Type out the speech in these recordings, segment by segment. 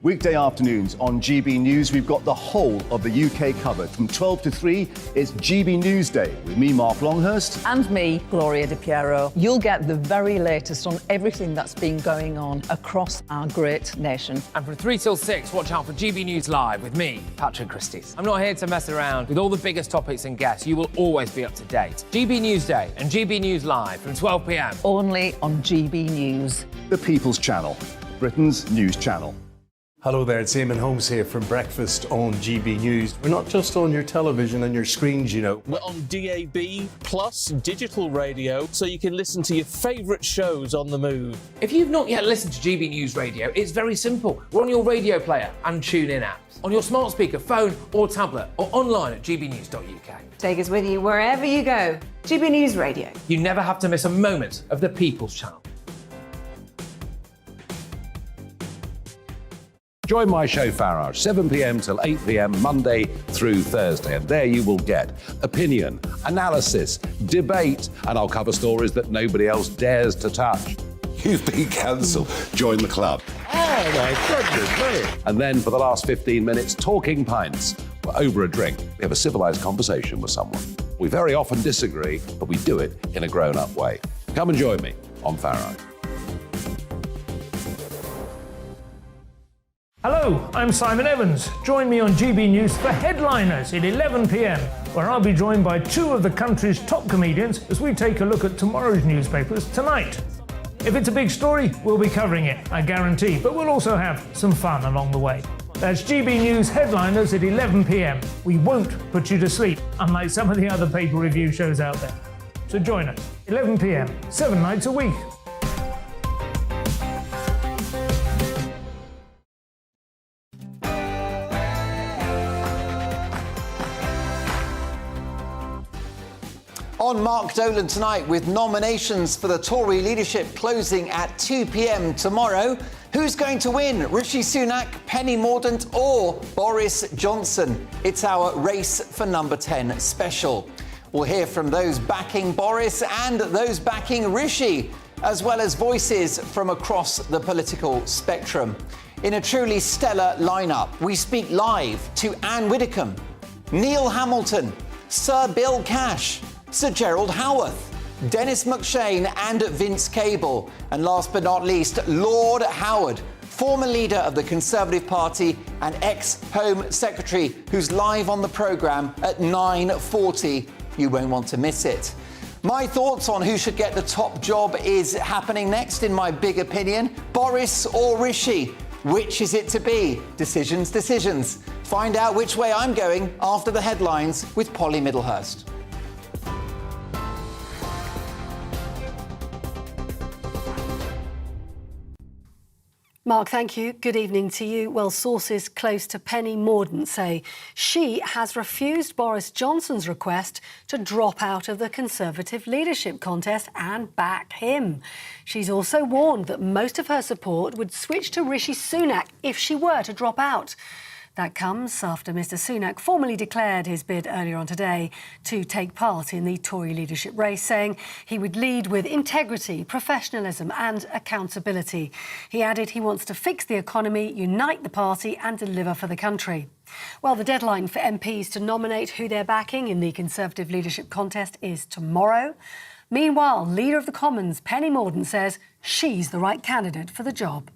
Weekday afternoons on GB News, we've got the whole of the UK covered. From 12 to 3, it's GB News Day with me, Mark Longhurst. And me, Gloria Di Piero. You'll get the very latest on everything that's been going on across our great nation. And from 3 till 6, watch out for GB News Live with me, Patrick Christys. I'm not here to mess around. With all the biggest topics and guests, you will always be up to date. GB News Day and GB News Live from 12 p.m. Only on GB News. The People's Channel, Britain's news channel. Hello there, it's Eamon Holmes here from Breakfast on GB News. We're not just on your television and your screens, you know. We're on DAB plus digital radio, so you can listen to your favourite shows on the move. If you've not yet listened to GB News Radio, it's very simple. We're on your radio player and TuneIn apps, on your smart speaker, phone or tablet, or online at gbnews.uk. Take us with you wherever you go. GB News Radio. You never have to miss a moment of the People's Channel. Join my show Farage, 7 p.m. till 8 p.m. Monday through Thursday. And there you will get opinion, analysis, debate, and I'll cover stories that nobody else dares to touch. You've been cancelled. Join the club. Oh my goodness, brilliant. And then for the last 15 minutes, talking pints. Over a drink, we have a civilised conversation with someone. We very often disagree, but we do it in a grown-up way. Come and join me on Farage. Hello, I'm Simon Evans. Join me on GB News for Headliners at 11 p.m, where I'll be joined by two of the country's top comedians as we take a look at tomorrow's newspapers tonight. If it's a big story, we'll be covering it, I guarantee, but we'll also have some fun along the way. That's GB News Headliners at 11 p.m. We won't put you to sleep, unlike some of the other paper review shows out there. So join us, 11 p.m, 7 nights a week. On Mark Dolan tonight, with nominations for the Tory leadership closing at 2 p.m. tomorrow. Who's going to win? Rishi Sunak, Penny Mordaunt or Boris Johnson? It's our Race for Number 10 special. We'll hear from those backing Boris and those backing Rishi, as well as voices from across the political spectrum. In a truly stellar lineup, we speak live to Anne Widdecombe, Neil Hamilton, Sir Bill Cash, Sir Gerald Howarth, Dennis McShane and Vince Cable, and last but not least, Lord Howard, former leader of the Conservative Party and ex-Home Secretary, who's live on the programme at 9:40. You won't want to miss it. My thoughts on who should get the top job is happening next, in my big opinion. Boris or Rishi? Which is it to be? Decisions, decisions. Find out which way I'm going after the headlines with Polly Middlehurst. Mark, thank you. Good evening to you. Well, sources close to Penny Mordaunt say she has refused Boris Johnson's request to drop out of the Conservative leadership contest and back him. She's also warned that most of her support would switch to Rishi Sunak if she were to drop out. That comes after Mr Sunak formally declared his bid earlier on today to take part in the Tory leadership race, saying he would lead with integrity, professionalism and accountability. He added he wants to fix the economy, unite the party and deliver for the country. Well, the deadline for MPs to nominate who they're backing in the Conservative leadership contest is tomorrow. Meanwhile, Leader of the Commons, Penny Mordaunt, says she's the right candidate for the job.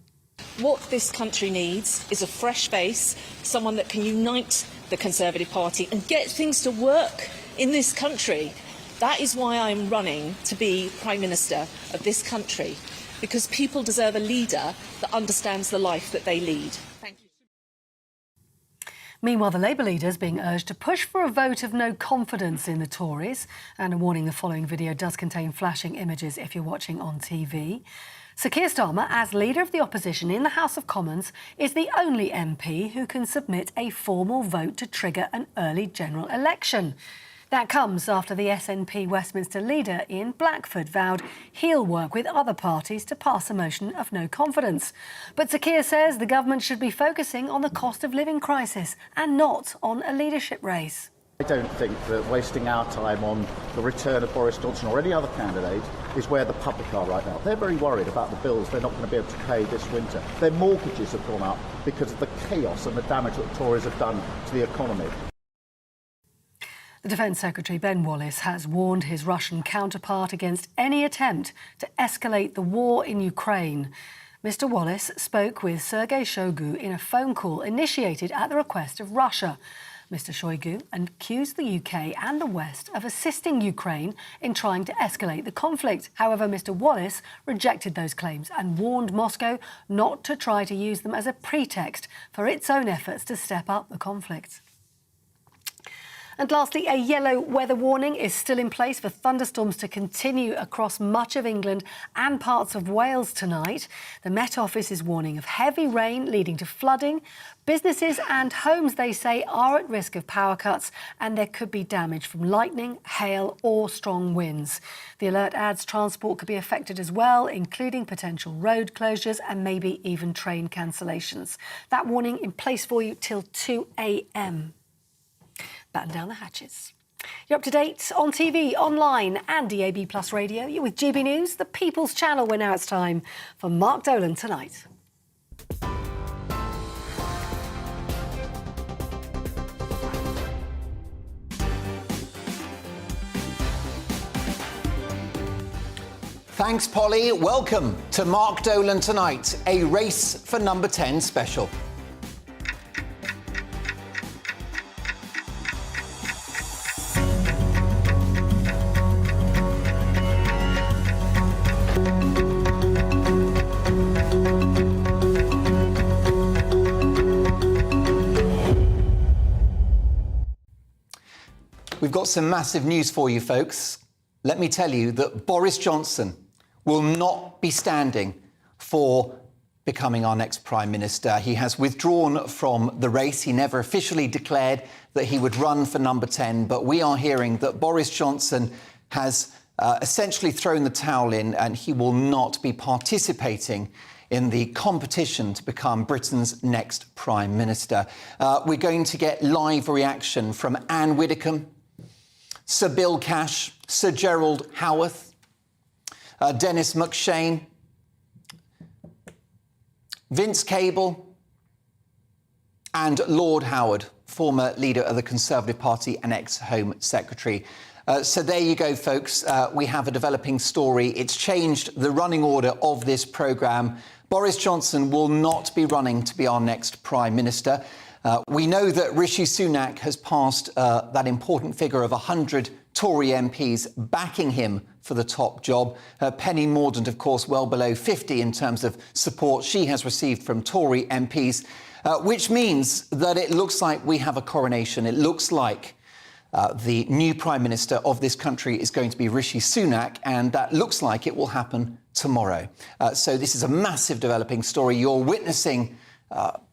What this country needs is a fresh face, someone that can unite the Conservative Party and get things to work in this country. That is why I'm running to be Prime Minister of this country, because people deserve a leader that understands the life that they lead. Thank you. Meanwhile, the Labour leader is being urged to push for a vote of no confidence in the Tories. And a warning, the following video does contain flashing images if you're watching on TV. Sir Keir Starmer, as Leader of the Opposition in the House of Commons, is the only MP who can submit a formal vote to trigger an early general election. That comes after the SNP Westminster leader, Ian Blackford, vowed he'll work with other parties to pass a motion of no confidence. But Sir Keir says the government should be focusing on the cost of living crisis and not on a leadership race. I don't think that wasting our time on the return of Boris Johnson or any other candidate is where the public are right now. They're very worried about the bills they're not going to be able to pay this winter. Their mortgages have gone up because of the chaos and the damage that the Tories have done to the economy. The Defence Secretary Ben Wallace has warned his Russian counterpart against any attempt to escalate the war in Ukraine. Mr. Wallace spoke with Sergei Shoigu in a phone call initiated at the request of Russia. Mr. Shoigu accused the UK and the West of assisting Ukraine in trying to escalate the conflict. However, Mr. Wallace rejected those claims and warned Moscow not to try to use them as a pretext for its own efforts to step up the conflict. And lastly, a yellow weather warning is still in place for thunderstorms to continue across much of England and parts of Wales tonight. The Met Office is warning of heavy rain leading to flooding. Businesses and homes, they say, are at risk of power cuts and there could be damage from lightning, hail or strong winds. The alert adds transport could be affected as well, including potential road closures and maybe even train cancellations. That warning in place for you till 2 a.m. Batten down the hatches. You're up to date on TV, online and DAB+ radio. You're with GB News, the People's Channel, where now it's time for Mark Dolan Tonight. Thanks, Polly. Welcome to Mark Dolan Tonight, a Race for Number 10 special. We've got some massive news for you, folks. Let me tell you that Boris Johnson will not be standing for becoming our next Prime Minister. He has withdrawn from the race. He never officially declared that he would run for number 10, but we are hearing that Boris Johnson has essentially thrown the towel in and he will not be participating in the competition to become Britain's next Prime Minister. We're going to get live reaction from Anne Widdecombe, Sir Bill Cash, Sir Gerald Howarth, Dennis McShane, Vince Cable and Lord Howard, former leader of the Conservative Party and ex-Home Secretary. So there you go, folks. We have a developing story. It's changed the running order of this programme. Boris Johnson will not be running to be our next Prime Minister. We know that Rishi Sunak has passed that important figure of 100 Tory MPs backing him for the top job. Penny Mordaunt, of course, well below 50 in terms of support she has received from Tory MPs, which means that it looks like we have a coronation. It looks like the new Prime Minister of this country is going to be Rishi Sunak, and that looks like it will happen tomorrow. So this is a massive developing story. You're witnessing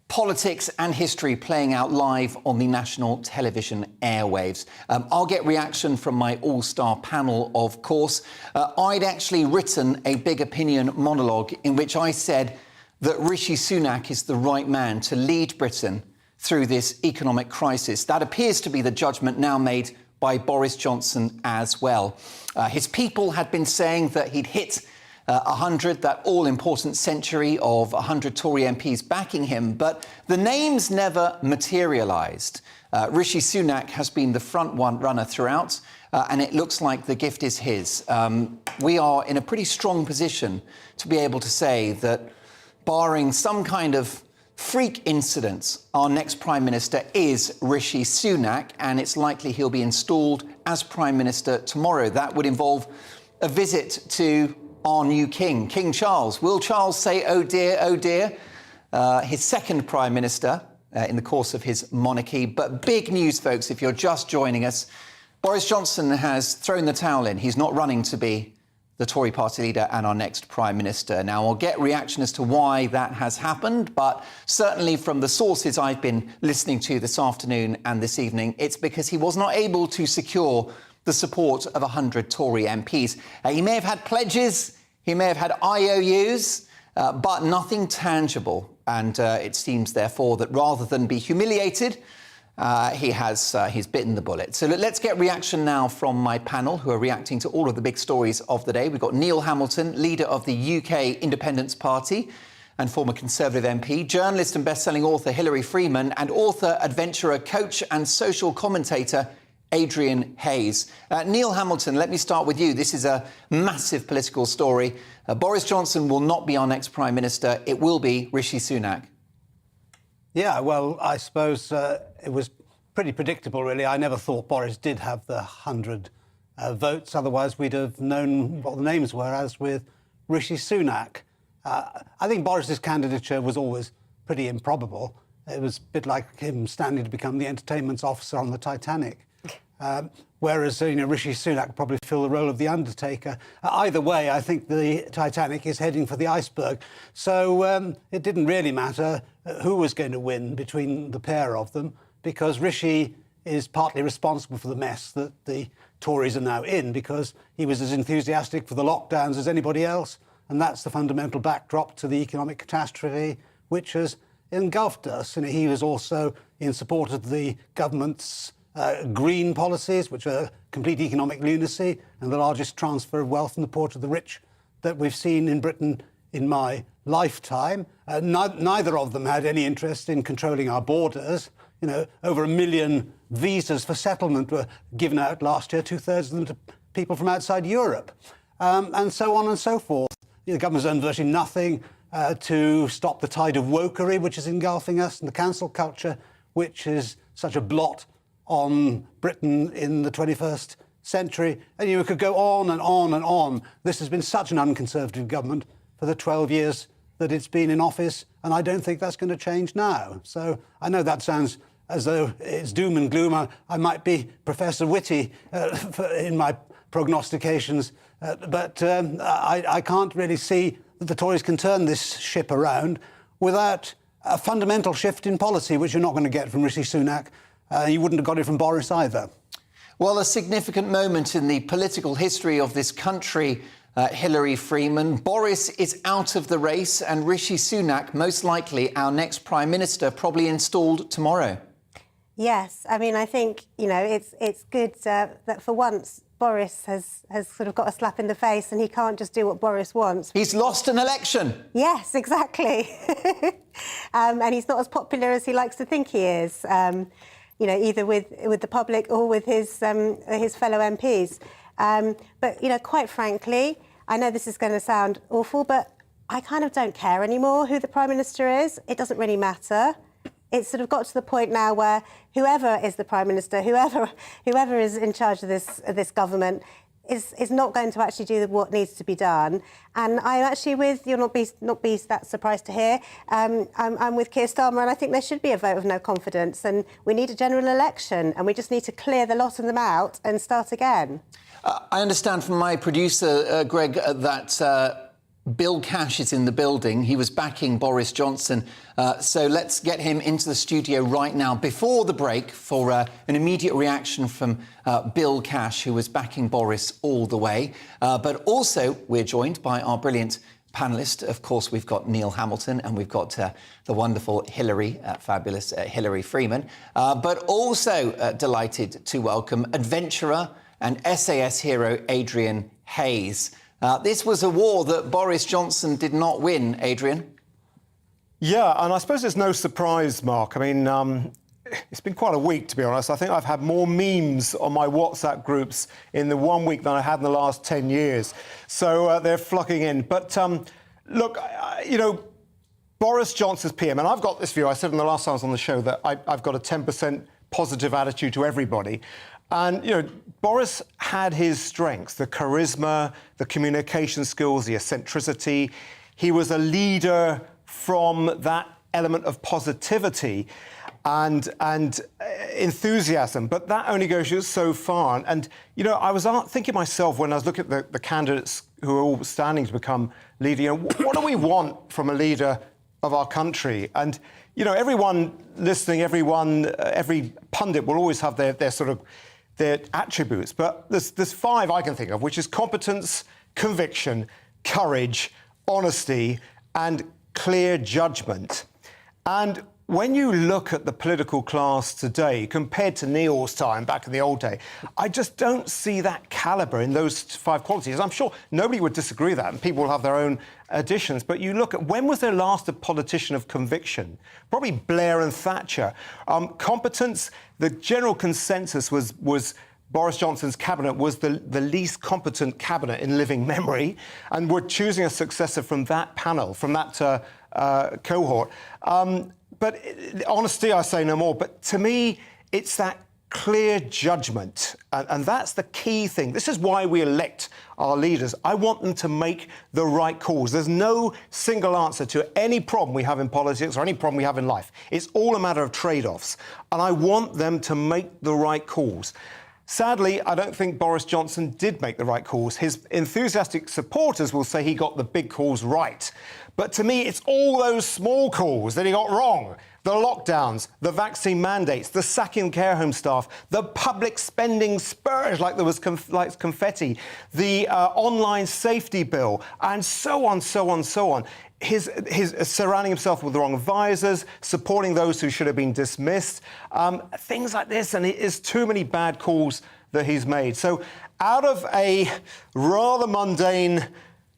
politics and history playing out live on the national television airwaves. I'll get reaction from my all-star panel, of course. I'd actually written a big opinion monologue in which I said that Rishi Sunak is the right man to lead Britain through this economic crisis. That appears to be the judgment now made by Boris Johnson as well. His people had been saying that he'd hit 100, that all-important century of 100 Tory MPs backing him, but the names never materialised. Rishi Sunak has been the front runner throughout, and it looks like the gift is his. We are in a pretty strong position to be able to say that, barring some kind of freak incident, our next Prime Minister is Rishi Sunak, and it's likely he'll be installed as Prime Minister tomorrow. That would involve a visit to our new king, King Charles. Will Charles say, oh dear, his second Prime Minister in the course of his monarchy? But big news, folks, if you're just joining us. Boris Johnson has thrown the towel in. He's not running to be the Tory party leader and our next Prime Minister. Now, I'll get reaction as to why that has happened, but certainly from the sources I've been listening to this afternoon and this evening, it's because he was not able to secure the support of 100 Tory MPs. He may have had pledges, he may have had IOUs, but nothing tangible. And it seems, therefore, that rather than be humiliated he's bitten the bullet. So let's get reaction now from my panel, who are reacting to all of the big stories of the day. We've got Neil Hamilton, leader of the UK Independence Party and former Conservative MP, journalist and best-selling author Hilary Freeman, and author, adventurer, coach and social commentator Adrian Hayes. Neil Hamilton, let me start with you. This is a massive political story. Boris Johnson will not be our next Prime Minister. It will be Rishi Sunak. Yeah, well, I suppose it was pretty predictable, really. I never thought Boris did have the 100 votes. Otherwise, we'd have known what the names were, as with Rishi Sunak. I think Boris's candidature was always pretty improbable. It was a bit like him standing to become the entertainment officer on the Titanic. Whereas, Rishi Sunak probably fill the role of the Undertaker. Either way, I think the Titanic is heading for the iceberg. So it didn't really matter who was going to win between the pair of them, because Rishi is partly responsible for the mess that the Tories are now in, because he was as enthusiastic for the lockdowns as anybody else. And that's the fundamental backdrop to the economic catastrophe which has engulfed us. And he was also in support of the government's green policies, which are complete economic lunacy and the largest transfer of wealth from the poor to the rich that we've seen in Britain in my lifetime. Neither of them had any interest in controlling our borders. Over 1 million visas for settlement were given out last year, 2/3 of them to people from outside Europe, and so on and so forth. The government's done virtually nothing to stop the tide of wokery, which is engulfing us, and the cancel culture, which is such a blot on Britain in the 21st century. And you could go on and on and on. This has been such an unconservative government for the 12 years that it's been in office, and I don't think that's going to change now. So I know that sounds as though it's doom and gloom. I might be Professor Whitty in my prognostications, but I can't really see that the Tories can turn this ship around without a fundamental shift in policy, which you're not going to get from Rishi Sunak. You wouldn't have got it from Boris either. Well, a significant moment in the political history of this country, Hilary Freeman. Boris is out of the race, and Rishi Sunak, most likely our next Prime Minister, probably installed tomorrow. Yes, I mean, I think, it's good that for once Boris has sort of got a slap in the face and he can't just do what Boris wants. He's lost an election. Yes, exactly. And he's not as popular as he likes to think he is, either with the public or with his fellow MPs. But, quite frankly, I know this is going to sound awful, but I kind of don't care anymore who the Prime Minister is. It doesn't really matter. It's sort of got to the point now where whoever is the Prime Minister, whoever is in charge of this government is not going to actually do what needs to be done. And I'm actually with, you'll not be that surprised to hear, I'm with Keir Starmer, and I think there should be a vote of no confidence, and we need a general election, and we just need to clear the lot of them out and start again. I understand from my producer, Greg, that Bill Cash is in the building. He was backing Boris Johnson. So let's get him into the studio right now before the break for an immediate reaction from Bill Cash, who was backing Boris all the way. But also, we're joined by our brilliant panellist. Of course, we've got Neil Hamilton and we've got the wonderful fabulous Hilary Freeman. But also delighted to welcome adventurer and SAS hero Adrian Hayes. This was a war that Boris Johnson did not win, Adrian. Yeah, and I suppose it's no surprise, Mark. I mean, it's been quite a week, to be honest. I think I've had more memes on my WhatsApp groups in the 1 week than I had in the last 10 years. So they're flocking in. But look, Boris Johnson's PM, and I've got this view, I said in the last time I was on the show that I've got a 10% positive attitude to everybody. And, Boris had his strengths, the charisma, the communication skills, the eccentricity. He was a leader from that element of positivity and enthusiasm. But that only goes so far. And, I was thinking myself when I was looking at the candidates who are all standing to become leader, what do we want from a leader of our country? And, everyone listening, every pundit will always have their sort of their attributes, but there's 5 I can think of, which is competence, conviction, courage, honesty, and clear judgment. And when you look at the political class today, compared to Neil's time back in the old day, I just don't see that calibre in those 5 qualities. I'm sure nobody would disagree with that, and people will have their own additions. But you look at, when was there last a politician of conviction? Probably Blair and Thatcher. Competence, the general consensus was Boris Johnson's cabinet was the least competent cabinet in living memory, and we're choosing a successor from that panel, from that cohort. But honesty, I say no more. But to me, it's that clear judgment, and that's the key thing. This is why we elect our leaders. I want them to make the right calls. There's no single answer to any problem we have in politics or any problem we have in life. It's all a matter of trade-offs, and I want them to make the right calls. Sadly, I don't think Boris Johnson did make the right calls. His enthusiastic supporters will say he got the big calls right. But to me, it's all those small calls that he got wrong. The lockdowns, the vaccine mandates, the sacking care home staff, the public spending spurge like there was confetti, the online safety bill, and so on, so on, so on. His surrounding himself with the wrong advisors, supporting those who should have been dismissed, things like this, and it is too many bad calls that he's made. So out of a rather mundane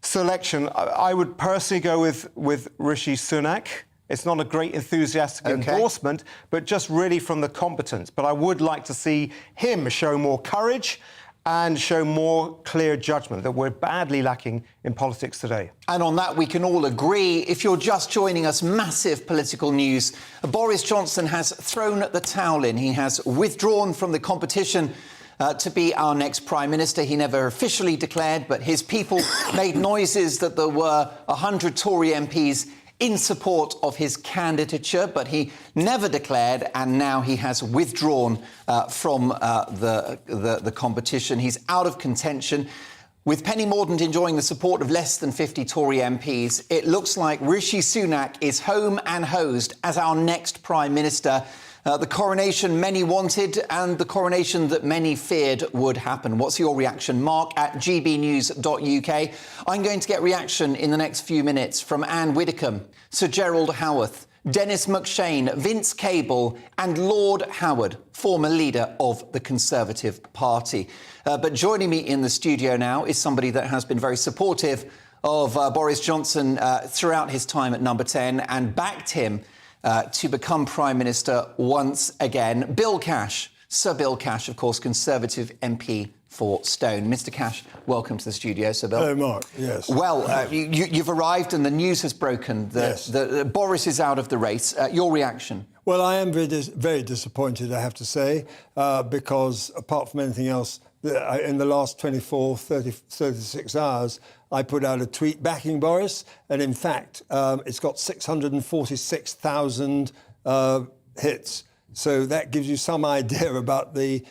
selection, I would personally go with Rishi Sunak. It's not a great enthusiastic endorsement, but just really from the competence. But I would like to see him show more courage and show more clear judgment that we're badly lacking in politics today. And on that, we can all agree. If you're just joining us, massive political news. Boris Johnson has thrown the towel in. He has withdrawn from the competition to be our next Prime Minister. He never officially declared, but his people made noises that there were 100 Tory MPs in support of his candidature, but he never declared, and now he has withdrawn from the competition. He's out of contention. With Penny Mordaunt enjoying the support of less than 50 Tory MPs, it looks like Rishi Sunak is home and hosed as our next Prime Minister. The coronation many wanted and the coronation that many feared would happen. What's your reaction? Mark at gbnews.uk. I'm going to get reaction in the next few minutes from Anne Widdecombe, Sir Gerald Howarth, Dennis McShane, Vince Cable and Lord Howard, former leader of the Conservative Party. But joining me in the studio now is somebody that has been very supportive of Boris Johnson throughout his time at Number 10 and backed him to become Prime Minister once again. Bill Cash, Sir Bill Cash, of course, Conservative MP for Stone. Mr. Cash, welcome to the studio, Sir Bill. Hello, Mark. Yes. Well, you've arrived and the news has broken that Boris is out of the race. Your reaction? Well, I am very disappointed, I have to say, because apart from anything else, in the last 24, 36 hours, I put out a tweet backing Boris, and in fact, it's got 646,000 hits. So that gives you some idea about the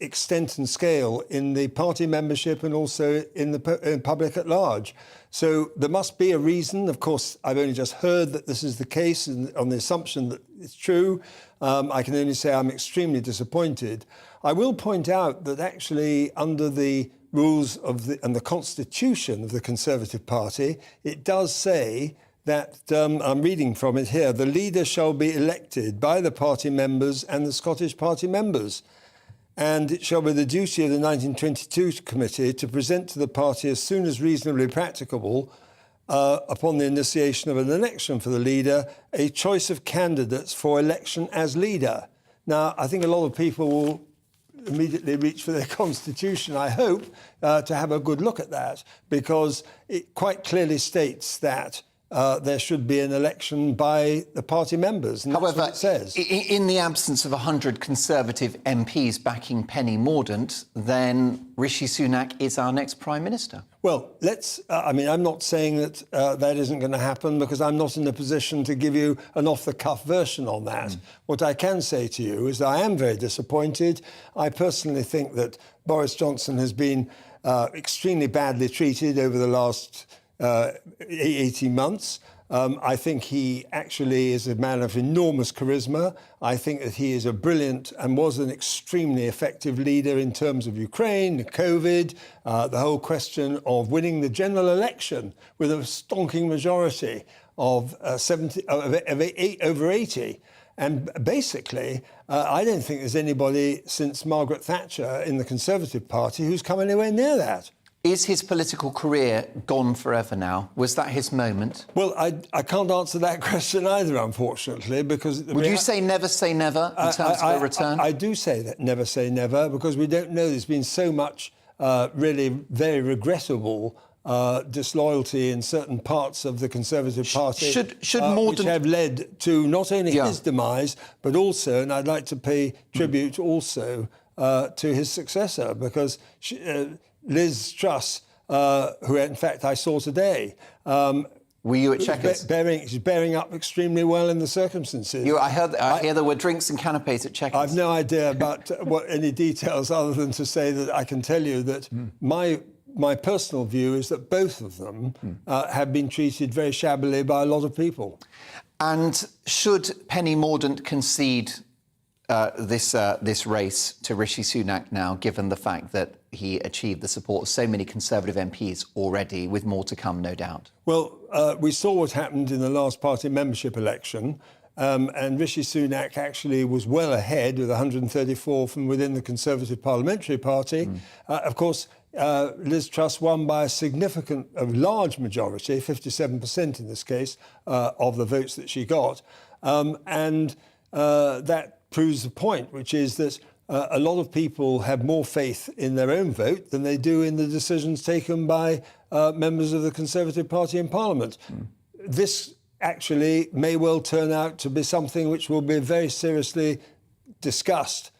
extent and scale in the party membership and also in the public at large. So there must be a reason. Of course, I've only just heard that this is the case, and on the assumption that it's true, I can only say I'm extremely disappointed. I will point out that actually under the rules of and the constitution of the Conservative Party, it does say that, I'm reading from it here, the leader shall be elected by the party members and the Scottish party members. And it shall be the duty of the 1922 committee to present to the party as soon as reasonably practicable, upon the initiation of an election for the leader, a choice of candidates for election as leader. Now, I think a lot of people will immediately reach for their constitution, I hope, to have a good look at that, because it quite clearly states that there should be an election by the party members. And however, that's what it says. In the absence of 100 Conservative MPs backing Penny Mordaunt, then Rishi Sunak is our next Prime Minister. Well, I'm not saying that that isn't going to happen, because I'm not in a position to give you an off-the-cuff version on that. What I can say to you is that I am very disappointed. I personally think that Boris Johnson has been extremely badly treated over the last 18 months. I think he actually is a man of enormous charisma. I think that he is a brilliant and was an extremely effective leader in terms of Ukraine, COVID, the whole question of winning the general election with a stonking majority of over 80. And basically, I don't think there's anybody since Margaret Thatcher in the Conservative Party who's come anywhere near that. Is his political career gone forever now? Was that his moment? Well, I can't answer that question either, unfortunately, because... Would you say never in terms of a return? I do say that never say never, because we don't know. There's been so much really very regrettable disloyalty in certain parts of the Conservative Party which have led to not only his demise, but also, and I'd like to pay tribute also to his successor, because Liz Truss, who in fact I saw today... Were you at Chequers? She's bearing up extremely well in the circumstances. I hear there were drinks and canapes at Chequers. I've no idea about any details other than to say that I can tell you that my personal view is that both of them have been treated very shabbily by a lot of people. And should Penny Mordaunt concede this race to Rishi Sunak now, given the fact that he achieved the support of so many Conservative MPs already, with more to come, no doubt? Well, we saw what happened in the last party membership election, and Rishi Sunak actually was well ahead with 134 from within the Conservative Parliamentary Party. Of course, Liz Truss won by a large majority, 57% in this case, of the votes that she got. And that proves the point, which is that a lot of people have more faith in their own vote than they do in the decisions taken by members of the Conservative Party in Parliament. This actually may well turn out to be something which will be very seriously discussed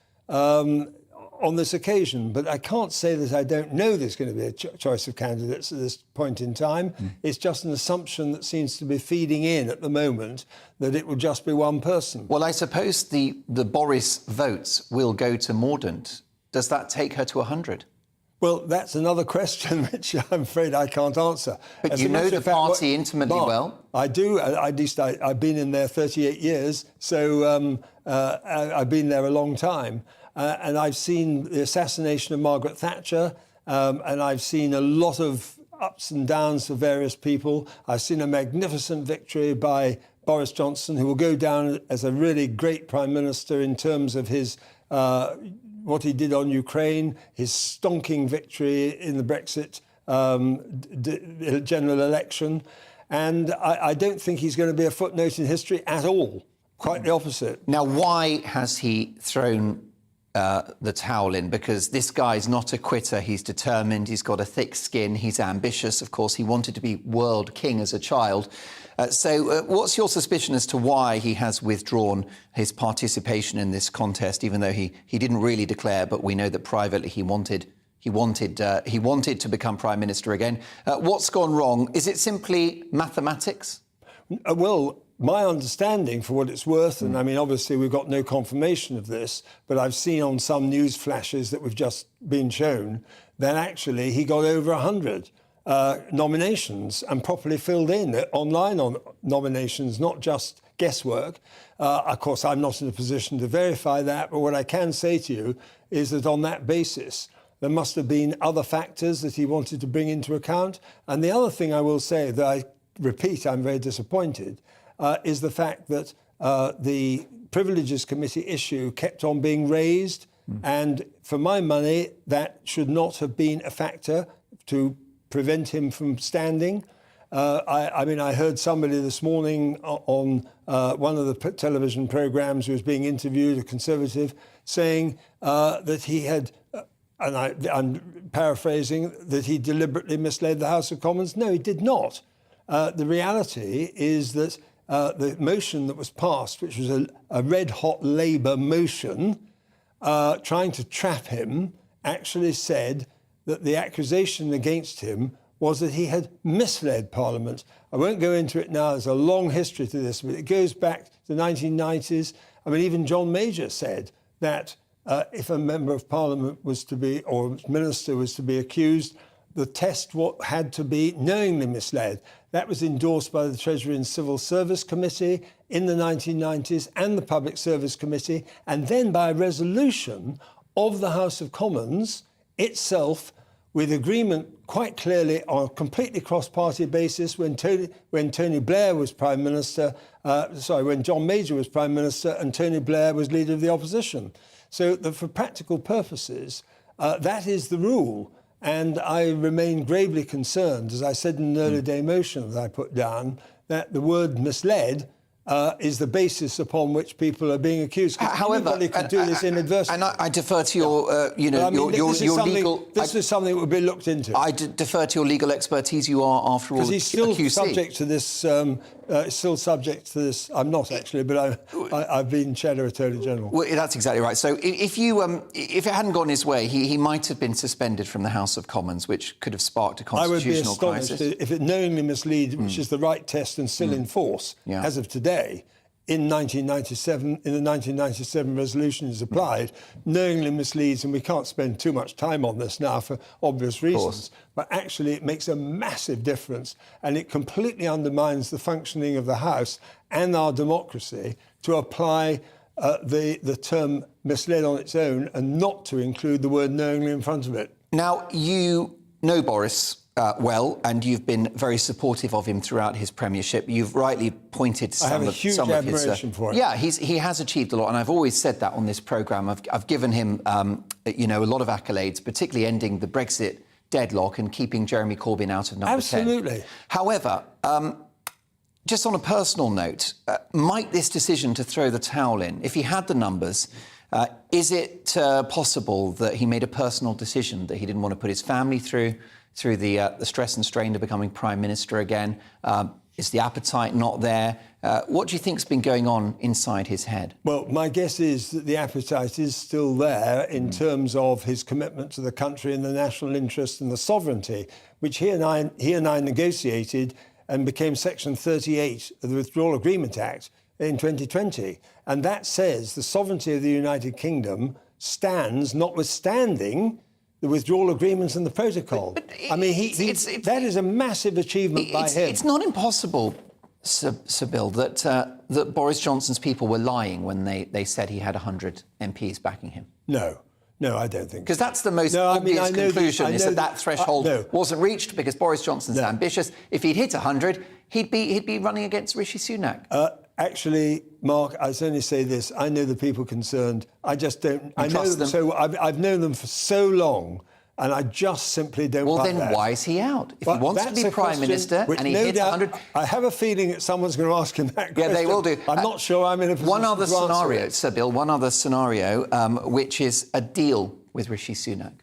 on this occasion. But I can't say that I don't know there's going to be a choice of candidates at this point in time. It's just an assumption that seems to be feeding in at the moment that it will just be one person. Well, I suppose the Boris votes will go to Mordaunt. Does that take her to 100? Well, that's another question which I'm afraid I can't answer. But you know the party intimately well? I do. At least I've been in there 38 years, so I've been there a long time. And I've seen the assassination of Margaret Thatcher, and I've seen a lot of ups and downs for various people. I've seen a magnificent victory by Boris Johnson, who will go down as a really great Prime Minister in terms of his what he did on Ukraine, his stonking victory in the Brexit general election. And I don't think he's going to be a footnote in history at all. Quite the opposite. Now, why has he thrown the towel in? Because this guy's not a quitter. He's determined. He's got a thick skin. He's ambitious. Of course, he wanted to be world king as a child. So what's your suspicion as to why he has withdrawn his participation in this contest, even though he didn't really declare, but we know that privately he wanted to become Prime Minister again. What's gone wrong? Is it simply mathematics? Well, my understanding, for what it's worth, and I mean, obviously we've got no confirmation of this, but I've seen on some news flashes that we've just been shown that actually he got over 100 nominations and properly filled in online on nominations, not just guesswork. Of course, I'm not in a position to verify that, but what I can say to you is that on that basis, there must have been other factors that he wanted to bring into account. And the other thing I will say that I repeat, I'm very disappointed, is the fact that the Privileges Committee issue kept on being raised. And for my money, that should not have been a factor to prevent him from standing. I mean, I heard somebody this morning on one of the television programmes who was being interviewed, a Conservative, saying that he had, and I'm paraphrasing, that he deliberately misled the House of Commons. No, he did not. The reality is that the motion that was passed, which was a red-hot Labour motion, trying to trap him, actually said that the accusation against him was that he had misled Parliament. I won't go into it now. There's a long history to this, but it goes back to the 1990s. I mean, even John Major said that if a member of Parliament was to be, or minister was to be accused, the test had to be knowingly misled. That was endorsed by the Treasury and Civil Service Committee in the 1990s and the Public Service Committee, and then by a resolution of the House of Commons itself, with agreement quite clearly on a completely cross-party basis when Tony Blair was Prime Minister, when John Major was Prime Minister and Tony Blair was Leader of the Opposition. So for practical purposes, that is the rule. And I remain gravely concerned, as I said in an early day motion that I put down, that the word misled is the basis upon which people are being accused. However, anybody could do this inadvertently. And I defer to your, your legal. This is something that would be looked into. I defer to your legal expertise. You are, after all, because he's still a QC. subject to this. Still subject to this. I'm not actually, but I've been Shadow Attorney General. Well, that's exactly right. So if it hadn't gone his way, he might have been suspended from the House of Commons, which could have sparked a constitutional crisis. I would be astonished if it knowingly mislead, which is the right test and still in force as of today. In 1997, in the 1997 resolution is applied, knowingly misleads, and we can't spend too much time on this now for obvious reasons, but actually it makes a massive difference, and it completely undermines the functioning of the House and our democracy to apply the term misled on its own and not to include the word knowingly in front of it. Now, you know Boris well, and you've been very supportive of him throughout his premiership. You've rightly pointed some I have a huge admiration for him. Yeah, he has achieved a lot, and I've always said that on this programme. I've given him, a lot of accolades, particularly ending the Brexit deadlock and keeping Jeremy Corbyn out of number 10. Absolutely. However, just on a personal note, might this decision to throw the towel in, if he had the numbers, is it possible that he made a personal decision that he didn't want to put his family through the stress and strain of becoming Prime Minister again? Is the appetite not there? What do you think's been going on inside his head? Well, my guess is that the appetite is still there in terms of his commitment to the country and the national interest and the sovereignty, which he and I negotiated and became Section 38 of the Withdrawal Agreement Act in 2020. And that says the sovereignty of the United Kingdom stands notwithstanding the withdrawal agreements and the protocol. I mean, that is a massive achievement by him. It's not impossible, Sir Bill, that Boris Johnson's people were lying when they said he had 100 MPs backing him. No, I don't think. Because that's the most obvious conclusion, is that threshold wasn't reached because Boris Johnson's ambitious. If he'd hit 100, he'd be running against Rishi Sunak. Actually, Mark, I only say this. I know the people concerned. I just don't. I know them. So I've known them for so long, and I just simply don't. Well, then why is he out? If he wants to be Prime Minister and he hits 100, I have a feeling that someone's going to ask him that question. Yeah, they will do. I'm not sure I'm in a position. One other scenario, Sir Bill. One other scenario, which is a deal with Rishi Sunak.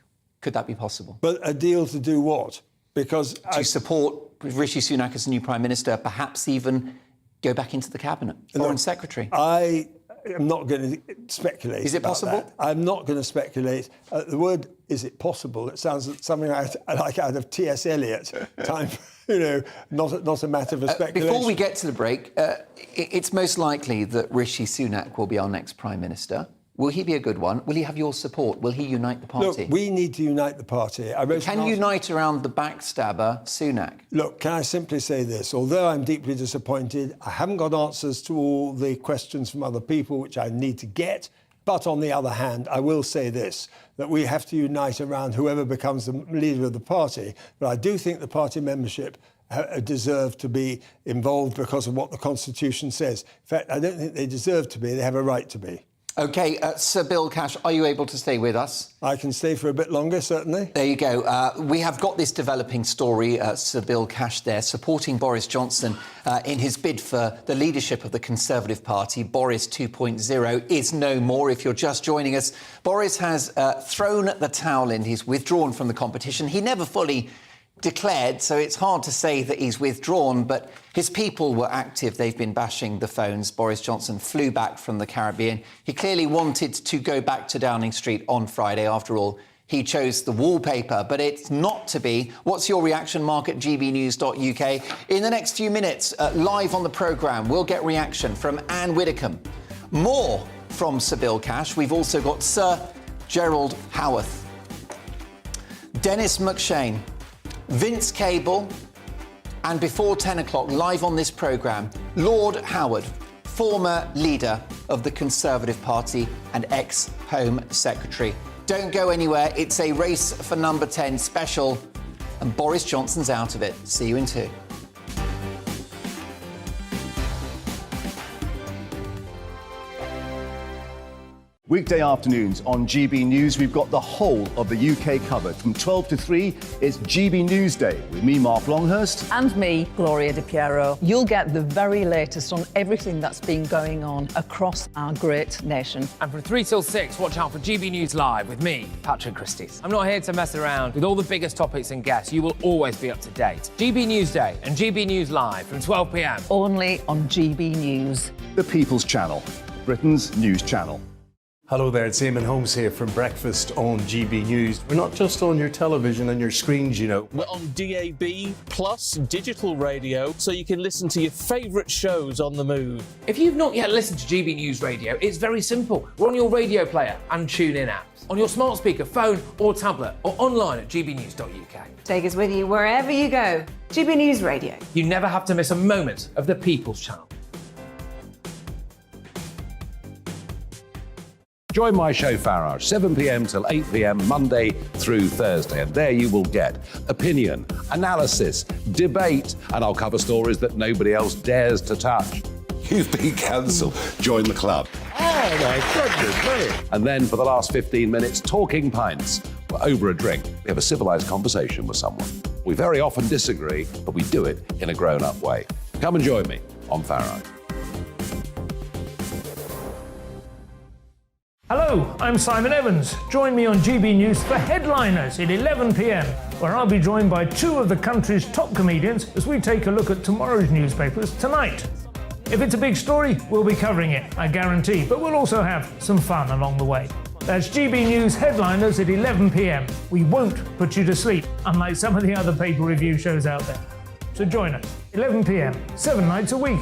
Could that be possible? But a deal to do what? Because to support Rishi Sunak as the new Prime Minister, perhaps even go back into the cabinet, Foreign Secretary. I am not going to speculate. Is it possible? That. I'm not going to speculate. The word "is it possible?" It sounds something like out of T.S. Eliot time. Not a matter of speculation. Before we get to the break, it's most likely that Rishi Sunak will be our next Prime Minister. Will he be a good one? Will he have your support? Will he unite the party? Look, we need to unite the party. Can you unite around the backstabber, Sunak? Look, can I simply say this? Although I'm deeply disappointed, I haven't got answers to all the questions from other people, which I need to get. But on the other hand, I will say this, that we have to unite around whoever becomes the leader of the party. But I do think the party membership deserve to be involved because of what the Constitution says. In fact, I don't think they deserve to be. They have a right to be. OK, Sir Bill Cash, are you able to stay with us? I can stay for a bit longer, certainly. There you go. We have got this developing story, Sir Bill Cash there, supporting Boris Johnson in his bid for the leadership of the Conservative Party. Boris 2.0 is no more. If you're just joining us, Boris has thrown the towel in. He's withdrawn from the competition. He never fully declared, so it's hard to say that he's withdrawn, but his people were active. They've been bashing the phones. Boris Johnson flew back from the Caribbean. He clearly wanted to go back to Downing Street on Friday. After all, he chose the wallpaper, but it's not to be. What's your reaction, Mark, at gbnews.uk? In the next few minutes, live on the programme, we'll get reaction from Anne Widdecombe. More from Sir Bill Cash. We've also got Sir Gerald Howarth, Dennis McShane, Vince Cable, and before 10 o'clock, live on this programme, Lord Howard, former leader of the Conservative Party and ex-Home Secretary. Don't go anywhere. It's a race for number 10 special, and Boris Johnson's out of it. See you in 2. Weekday afternoons on GB News, we've got the whole of the UK covered. From 12 to 3, it's GB News Day with me, Mark Longhurst. And me, Gloria Di Piero. You'll get the very latest on everything that's been going on across our great nation. And from 3 till 6, watch out for GB News Live with me, Patrick Christys. I'm not here to mess around with all the biggest topics and guests. You will always be up to date. GB News Day and GB News Live from 12 p.m. Only on GB News. The People's Channel, Britain's news channel. Hello there, it's Eamon Holmes here from Breakfast on GB News. We're not just on your television and your screens, you know. We're on DAB plus digital radio, so you can listen to your favourite shows on the move. If you've not yet listened to GB News Radio, it's very simple. We're on your radio player and tune-in apps, on your smart speaker, phone or tablet, or online at gbnews.uk. Take us with you wherever you go. GB News Radio. You never have to miss a moment of the People's Channel. Join my show Farage, 7 p.m. till 8 p.m. Monday through Thursday, and there you will get opinion, analysis, debate, and I'll cover stories that nobody else dares to touch. You've been cancelled. Join the club. Oh my goodness, brilliant. And then for the last 15 minutes, talking pints. We're over a drink. We have a civilised conversation with someone. We very often disagree, but we do it in a grown-up way. Come and join me on Farage. Hello, I'm Simon Evans. Join me on GB News for Headliners at 11 p.m, where I'll be joined by two of the country's top comedians as we take a look at tomorrow's newspapers tonight. If it's a big story, we'll be covering it, I guarantee, but we'll also have some fun along the way. That's GB News Headliners at 11 p.m. We won't put you to sleep, unlike some of the other paper review shows out there. So join us, 11 p.m, 7 nights a week.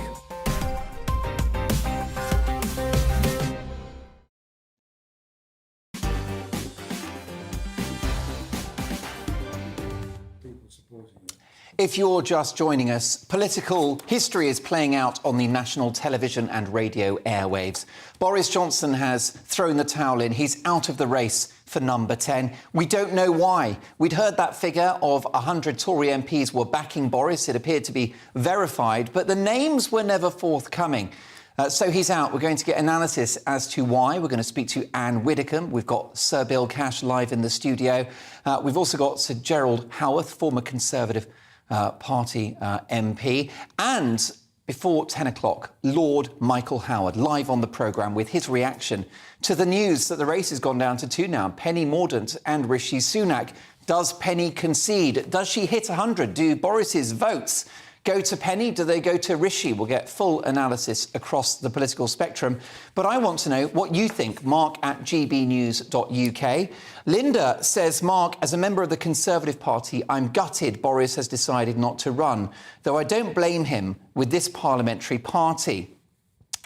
If you're just joining us, political history is playing out on the national television and radio airwaves. Boris Johnson has thrown the towel in. He's out of the race for number 10. We don't know why. We'd heard that figure of 100 Tory MPs were backing Boris. It appeared to be verified, but the names were never forthcoming. So he's out. We're going to get analysis as to why. We're going to speak to Anne Widdecombe. We've got Sir Bill Cash live in the studio. We've also got Sir Gerald Howarth, former Conservative Party MP. And before 10 o'clock, Lord Michael Howard, live on the programme with his reaction to the news that the race has gone down to 2 now, Penny Mordaunt and Rishi Sunak. Does Penny concede? Does she hit 100? Do Boris's votes go to Penny? Do they go to Rishi? We'll get full analysis across the political spectrum. But I want to know what you think. Mark at gbnews.uk. Linda says, Mark, as a member of the Conservative Party, I'm gutted Boris has decided not to run, though I don't blame him with this parliamentary party.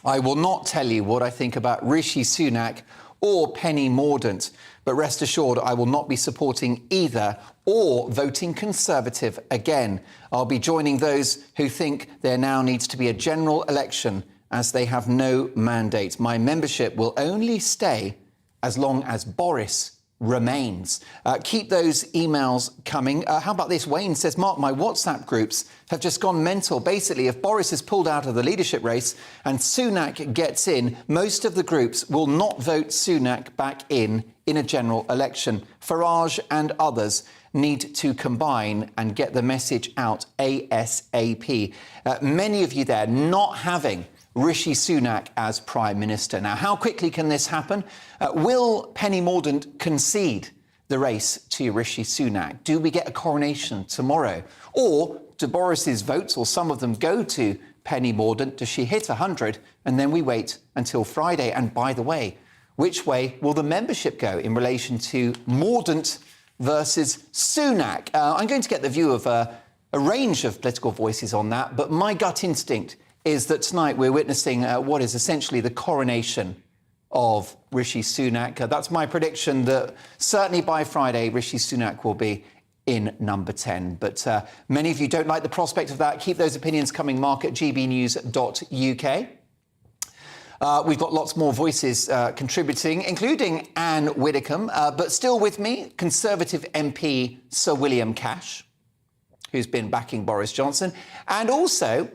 I will not tell you what I think about Rishi Sunak or Penny Mordaunt, but rest assured I will not be supporting either or voting Conservative again. I'll be joining those who think there now needs to be a general election as they have no mandate. My membership will only stay as long as Boris remains. Keep those emails coming. How about this? Wayne says, Mark, my WhatsApp groups have just gone mental. Basically, if Boris is pulled out of the leadership race and Sunak gets in, most of the groups will not vote Sunak back in a general election. Farage and others need to combine and get the message out ASAP. Many of you there not having Rishi Sunak as Prime Minister. Now, how quickly can this happen? Will Penny Mordaunt concede the race to Rishi Sunak? Do we get a coronation tomorrow? Or do Boris's votes, or some of them, go to Penny Mordaunt? Does she hit 100? And then we wait until Friday. And by the way, which way will the membership go in relation to Mordaunt versus Sunak? I'm going to get the view of a range of political voices on that, but my gut instinct is that tonight we're witnessing what is essentially the coronation of Rishi Sunak. That's my prediction, that certainly by Friday, Rishi Sunak will be in number 10. But many of you don't like the prospect of that. Keep those opinions coming, Mark at gbnews.uk. We've got lots more voices contributing, including Anne Widdecombe, but still with me, Conservative MP Sir William Cash, who's been backing Boris Johnson, and also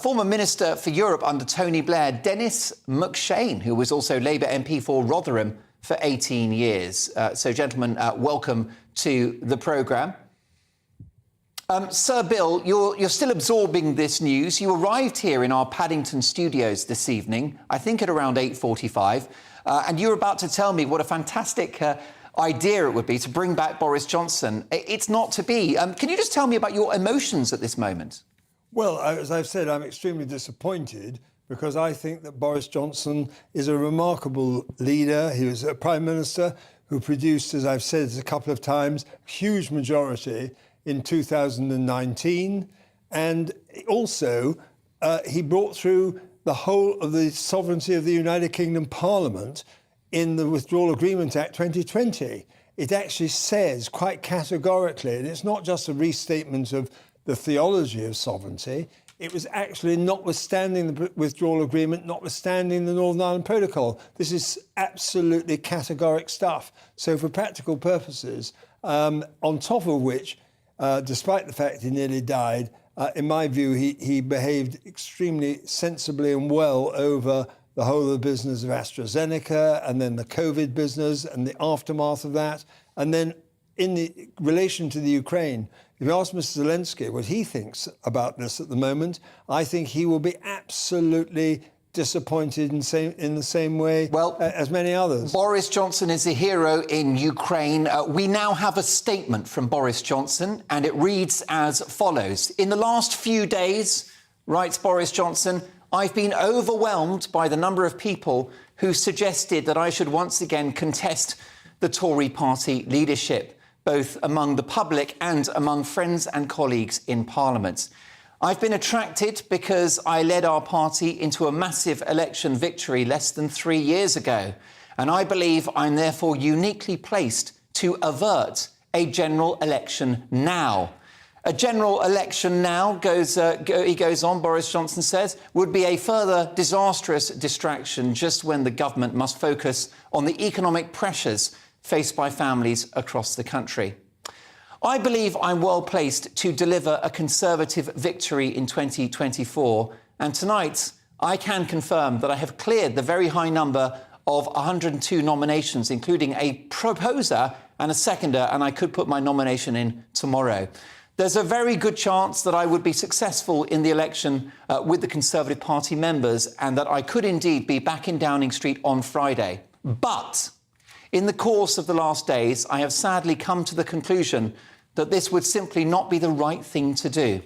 former Minister for Europe under Tony Blair, Dennis McShane, who was also Labour MP for Rotherham for 18 years. So, gentlemen, welcome to the programme. Sir Bill, you're still absorbing this news. You arrived here in our Paddington studios this evening, I think at around 8:45, and you were about to tell me what a fantastic idea it would be to bring back Boris Johnson. It's not to be. Can you just tell me about your emotions at this moment? Well, as I've said, I'm extremely disappointed because I think that Boris Johnson is a remarkable leader. He was a Prime Minister who produced, as I've said a couple of times, a huge majority in 2019, and also he brought through the whole of the sovereignty of the United Kingdom Parliament in the Withdrawal Agreement Act 2020. It actually says quite categorically, and it's not just a restatement of the theology of sovereignty, it was actually notwithstanding the withdrawal agreement, notwithstanding the Northern Ireland Protocol. This is absolutely categoric stuff. So for practical purposes, on top of which, despite the fact he nearly died, in my view, he behaved extremely sensibly and well over the whole of the business of AstraZeneca and then the COVID business and the aftermath of that. And then in the relation to the Ukraine, if you ask Mr. Zelensky what he thinks about this at the moment, I think he will be absolutely disappointed in the same way as many others. Boris Johnson is a hero in Ukraine. We now have a statement from Boris Johnson, and it reads as follows. In the last few days, writes Boris Johnson, I've been overwhelmed by the number of people who suggested that I should once again contest the Tory party leadership, both among the public and among friends and colleagues in Parliament. I've been attracted because I led our party into a massive election victory less than 3 years ago, and I believe I'm therefore uniquely placed to avert a general election now. A general election now, he goes on, Boris Johnson says, would be a further disastrous distraction just when the government must focus on the economic pressures faced by families across the country. I believe I'm well placed to deliver a Conservative victory in 2024, and tonight I can confirm that I have cleared the very high number of 102 nominations, including a proposer and a seconder, and I could put my nomination in tomorrow. There's a very good chance that I would be successful in the election with the Conservative Party members and that I could indeed be back in Downing Street on Friday. But in the course of the last days, I have sadly come to the conclusion that this would simply not be the right thing to do.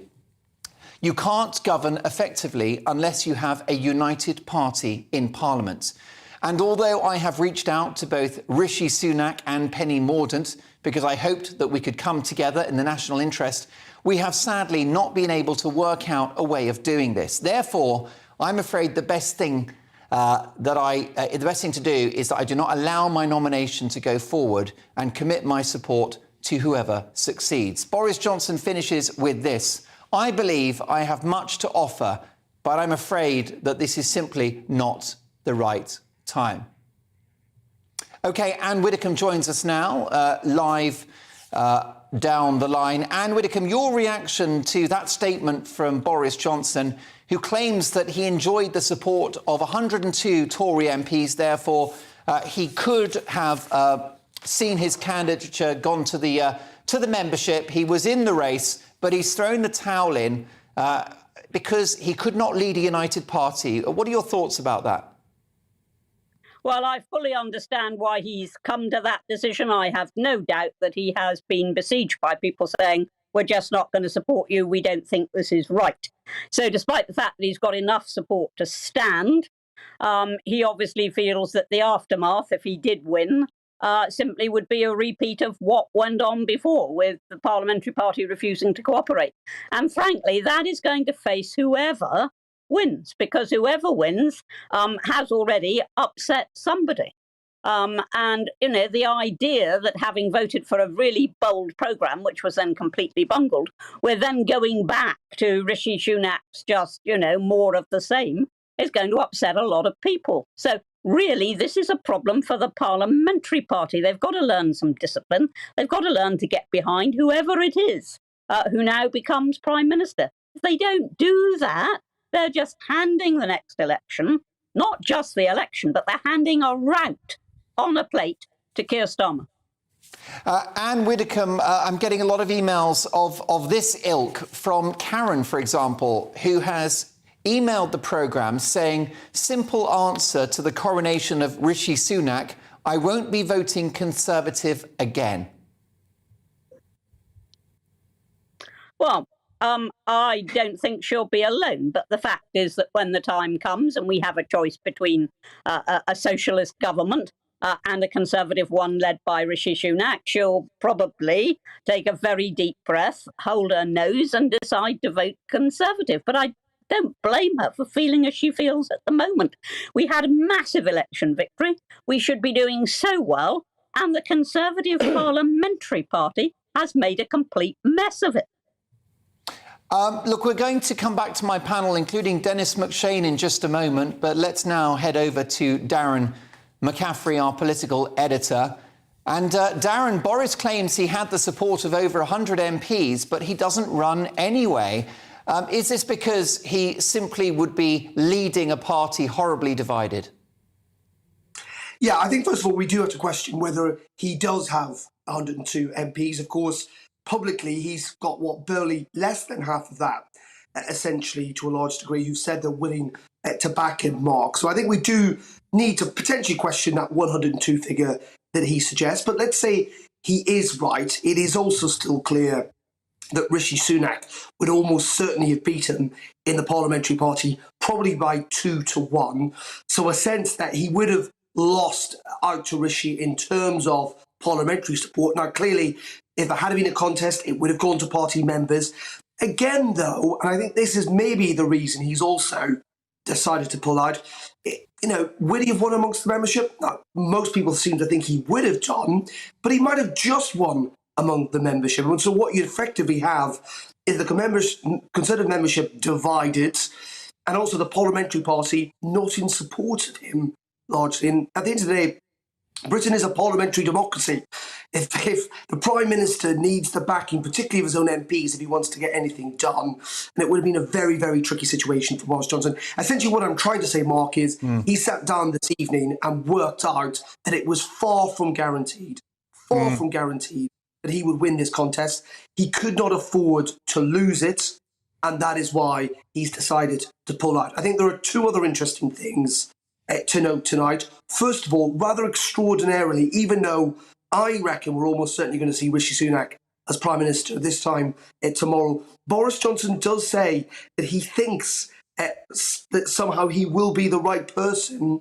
You can't govern effectively unless you have a united party in Parliament. And although I have reached out to both Rishi Sunak and Penny Mordaunt because I hoped that we could come together in the national interest, we have sadly not been able to work out a way of doing this. Therefore, I'm afraid the best thing to do is that I do not allow my nomination to go forward and commit my support to whoever succeeds. Boris Johnson finishes with this. I believe I have much to offer, but I'm afraid that this is simply not the right time. OK, Anne Widdecombe joins us now, live down the line. Anne Widdecombe, your reaction to that statement from Boris Johnson, who claims that he enjoyed the support of 102 Tory MPs, therefore he could have seen his candidature gone to the membership. He was in the race, but he's thrown the towel in because he could not lead a united party. What are your thoughts about that? Well, I fully understand why he's come to that decision. I have no doubt that he has been besieged by people saying, we're just not going to support you. We don't think this is right. So despite the fact that he's got enough support to stand, he obviously feels that the aftermath, if he did win, simply would be a repeat of what went on before, with the parliamentary party refusing to cooperate. And frankly, that is going to face whoever wins, because whoever wins has already upset somebody. And, you know, the idea that having voted for a really bold programme, which was then completely bungled, we're then going back to Rishi Sunak's just, you know, more of the same, is going to upset a lot of people. So really, this is a problem for the parliamentary party. They've got to learn some discipline. They've got to learn to get behind whoever it is who now becomes Prime Minister. If they don't do that, they're just handing the next election, not just the election, but they're handing a rout on a plate to Keir Starmer. Anne Widdecombe, I'm getting a lot of emails of this ilk from Karen, for example, who has emailed the programme saying, simple answer to the coronation of Rishi Sunak, I won't be voting Conservative again. Well, I don't think she'll be alone, but the fact is that when the time comes and we have a choice between a socialist government and a Conservative one led by Rishi Sunak, she'll probably take a very deep breath, hold her nose and decide to vote Conservative. But I don't blame her for feeling as she feels at the moment. We had a massive election victory. We should be doing so well. And the Conservative Parliamentary Party has made a complete mess of it. Look, we're going to come back to my panel, including Dennis McShane, in just a moment. But let's now head over to Darren McCaffrey, our political editor. And Darren, Boris claims he had the support of over 100 MPs, but he doesn't run anyway. Is this because he simply would be leading a party horribly divided? Yeah, I think, first of all, we do have to question whether he does have 102 MPs. Of course, publicly, he's got, barely less than half of that, essentially, to a large degree, who said they're willing to back him, Mark. So I think we do need to potentially question that 102 figure that he suggests. But let's say he is right. It is also still clear that Rishi Sunak would almost certainly have beaten him in the parliamentary party, probably by 2-1. So a sense that he would have lost out to Rishi in terms of parliamentary support. Now, clearly, if there had been a contest, it would have gone to party members. Again, though, and I think this is maybe the reason he's also decided to pull out, would he have won amongst the membership? Now, most people seem to think he would have done, but he might have just won among the membership. And so what you effectively have is the Conservative membership divided, and also the parliamentary party not in support of him largely. And at the end of the day, Britain is a parliamentary democracy. If the Prime Minister needs the backing, particularly of his own MPs, if he wants to get anything done, and it would have been a very, very tricky situation for Boris Johnson. Essentially what I'm trying to say, Mark, is he sat down this evening and worked out that it was far from guaranteed that he would win this contest. He could not afford to lose it, and that is why he's decided to pull out. I think there are two other interesting things to note tonight. First of all, rather extraordinarily, even though I reckon we're almost certainly going to see Rishi Sunak as Prime Minister this time tomorrow, Boris Johnson does say that he thinks that somehow he will be the right person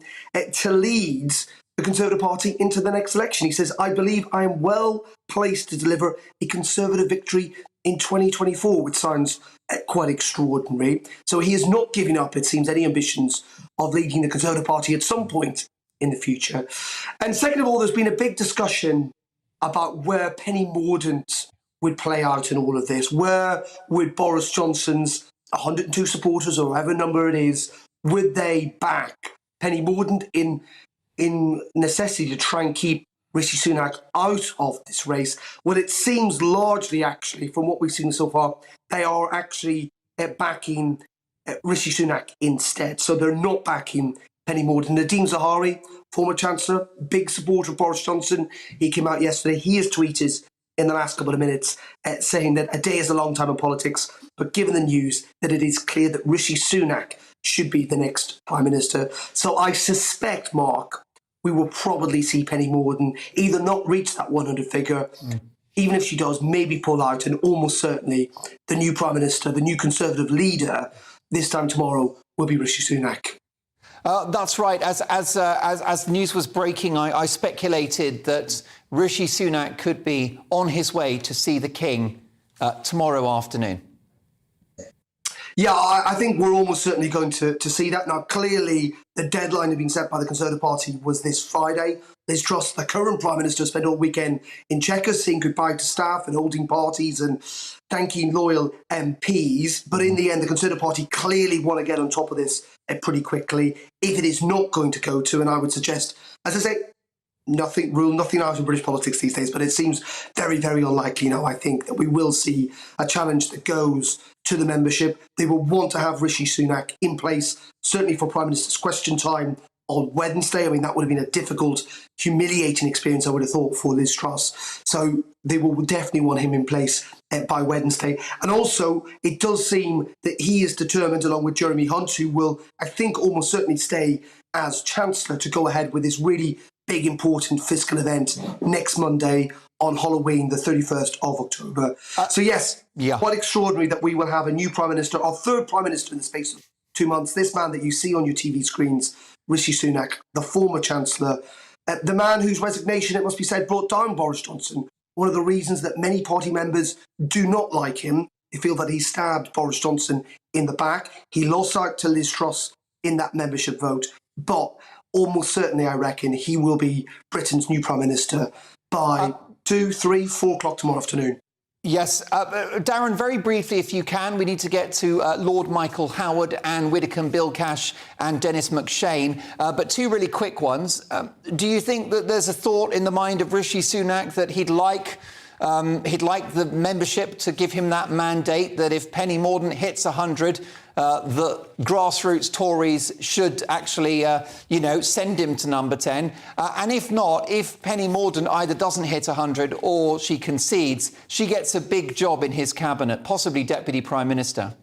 to lead the Conservative Party into the next election. He says, I believe I am well placed to deliver a Conservative victory in 2024, which sounds quite extraordinary. So he is not giving up, it seems, any ambitions of leading the Conservative Party at some point in the future. And second of all, there's been a big discussion about where Penny Mordaunt would play out in all of this. Where would Boris Johnson's 102 supporters, or whatever number it is, would they back Penny Mordaunt in necessity to try and keep Rishi Sunak out of this race? Well, it seems largely, actually, from what we've seen so far, they are actually backing Rishi Sunak instead. So they're not backing Penny Mordaunt. Nadhim Zahawi, former Chancellor, big supporter of Boris Johnson. He came out yesterday. He has tweeted in the last couple of minutes saying that a day is a long time in politics, but given the news that it is clear that Rishi Sunak should be the next Prime Minister. So I suspect, Mark, we will probably see Penny Mordaunt either not reach that 100 figure, even if she does, maybe pull out, and almost certainly the new Prime Minister, the new Conservative leader, this time tomorrow, will be Rishi Sunak. That's right. As news was breaking, I speculated that Rishi Sunak could be on his way to see the King tomorrow afternoon. Yeah, I think we're almost certainly going to see that. Now, clearly, the deadline had been set by the Conservative Party was this Friday. Liz Truss, the current Prime Minister, spent all weekend in Chequers saying goodbye to staff and holding parties and thanking loyal MPs. But in the end, the Conservative Party clearly want to get on top of this pretty quickly. If it is not going to go to, and I would suggest, as I say, rule nothing out in British politics these days, but it seems very, very unlikely now, I think, that we will see a challenge that goes to the membership. They will want to have Rishi Sunak in place, certainly for Prime Minister's question time on Wednesday. I mean, that would have been a difficult, humiliating experience, I would have thought, for Liz Truss. So they will definitely want him in place by Wednesday. And also, it does seem that he is determined, along with Jeremy Hunt, who will, I think, almost certainly stay as Chancellor, to go ahead with this really big, important fiscal event next Monday on Halloween, the 31st of October. So yes, quite extraordinary that we will have a new Prime Minister, our third Prime Minister in the space of 2 months. This man that you see on your TV screens, Rishi Sunak, the former Chancellor, the man whose resignation, it must be said, brought down Boris Johnson. One of the reasons that many party members do not like him, they feel that he stabbed Boris Johnson in the back. He lost out to Liz Truss in that membership vote, but almost certainly, I reckon, he will be Britain's new Prime Minister by 2, 3, 4 o'clock tomorrow afternoon. Yes. Darren, very briefly, if you can, we need to get to Lord Michael Howard, Anne Widdecombe, Bill Cash and Dennis McShane. But two really quick ones. Do you think that there's a thought in the mind of Rishi Sunak that he'd like the membership to give him that mandate, that if Penny Mordaunt hits 100, the grassroots Tories should actually, send him to number 10. And if not, if Penny Mordaunt either doesn't hit 100 or she concedes, she gets a big job in his cabinet, possibly Deputy Prime Minister.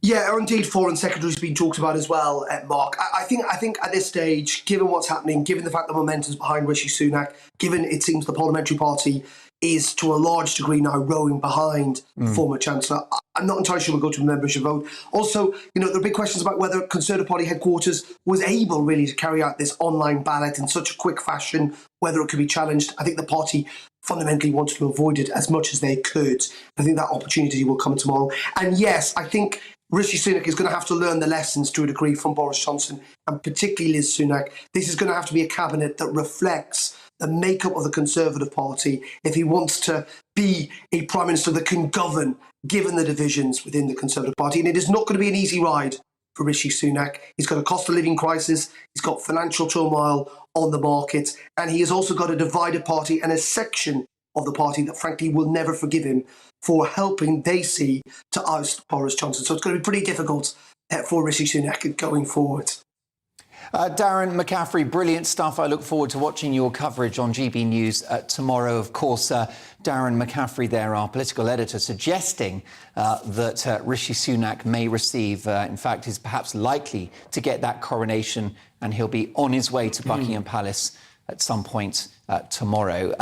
Yeah, indeed, Foreign Secretary's been talked about as well, Mark. I think at this stage, given what's happening, given the fact that momentum's behind Rishi Sunak, given it seems the Parliamentary Party is to a large degree now rowing behind former Chancellor, I'm not entirely sure we'll go to a membership vote. Also, there are big questions about whether Conservative Party headquarters was able really to carry out this online ballot in such a quick fashion, whether it could be challenged. I think the party fundamentally wanted to avoid it as much as they could. I think that opportunity will come tomorrow. And yes, I think Rishi Sunak is going to have to learn the lessons to a degree from Boris Johnson, and particularly Liz Sunak. This is going to have to be a cabinet that reflects the makeup of the Conservative Party if he wants to be a Prime Minister that can govern, given the divisions within the Conservative Party. And it is not going to be an easy ride for Rishi Sunak. He's got a cost of living crisis, he's got financial turmoil on the market, and he has also got a divided party and a section of the party that frankly will never forgive him for helping, they see, to oust Boris Johnson. So it's going to be pretty difficult for Rishi Sunak going forward. Darren McCaffrey, brilliant stuff. I look forward to watching your coverage on GB News tomorrow. Of course, Darren McCaffrey there, our political editor, suggesting that Rishi Sunak may receive, in fact, is perhaps likely to get that coronation, and he'll be on his way to Buckingham Palace at some point tomorrow.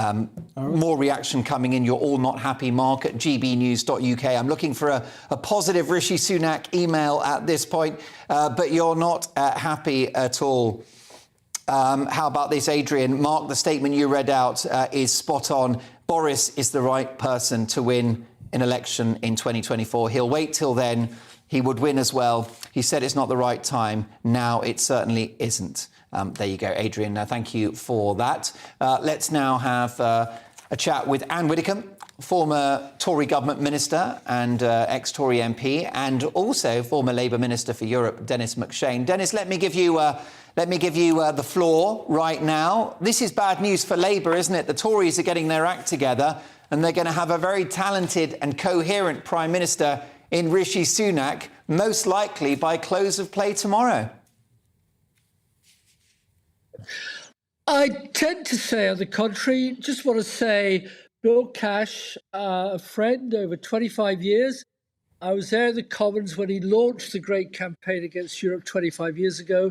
More reaction coming in. You're all not happy, Mark, at gbnews.uk. I'm looking for a positive Rishi Sunak email at this point, but you're not happy at all. How about this, Adrian? Mark, the statement you read out is spot on. Boris is the right person to win an election in 2024. He'll wait till then. He would win as well. He said it's not the right time. Now it certainly isn't. There you go, Adrian. Thank you for that. Let's now have a chat with Anne Widdecombe, former Tory government minister and ex-Tory MP, and also former Labour Minister for Europe, Dennis McShane. Dennis, let me give you the floor right now. This is bad news for Labour, isn't it? The Tories are getting their act together, and they're going to have a very talented and coherent Prime Minister in Rishi Sunak, most likely by close of play tomorrow. I tend to say, on the contrary, just want to say, Bill Cash, a friend over 25 years. I was there in the Commons when he launched the great campaign against Europe 25 years ago.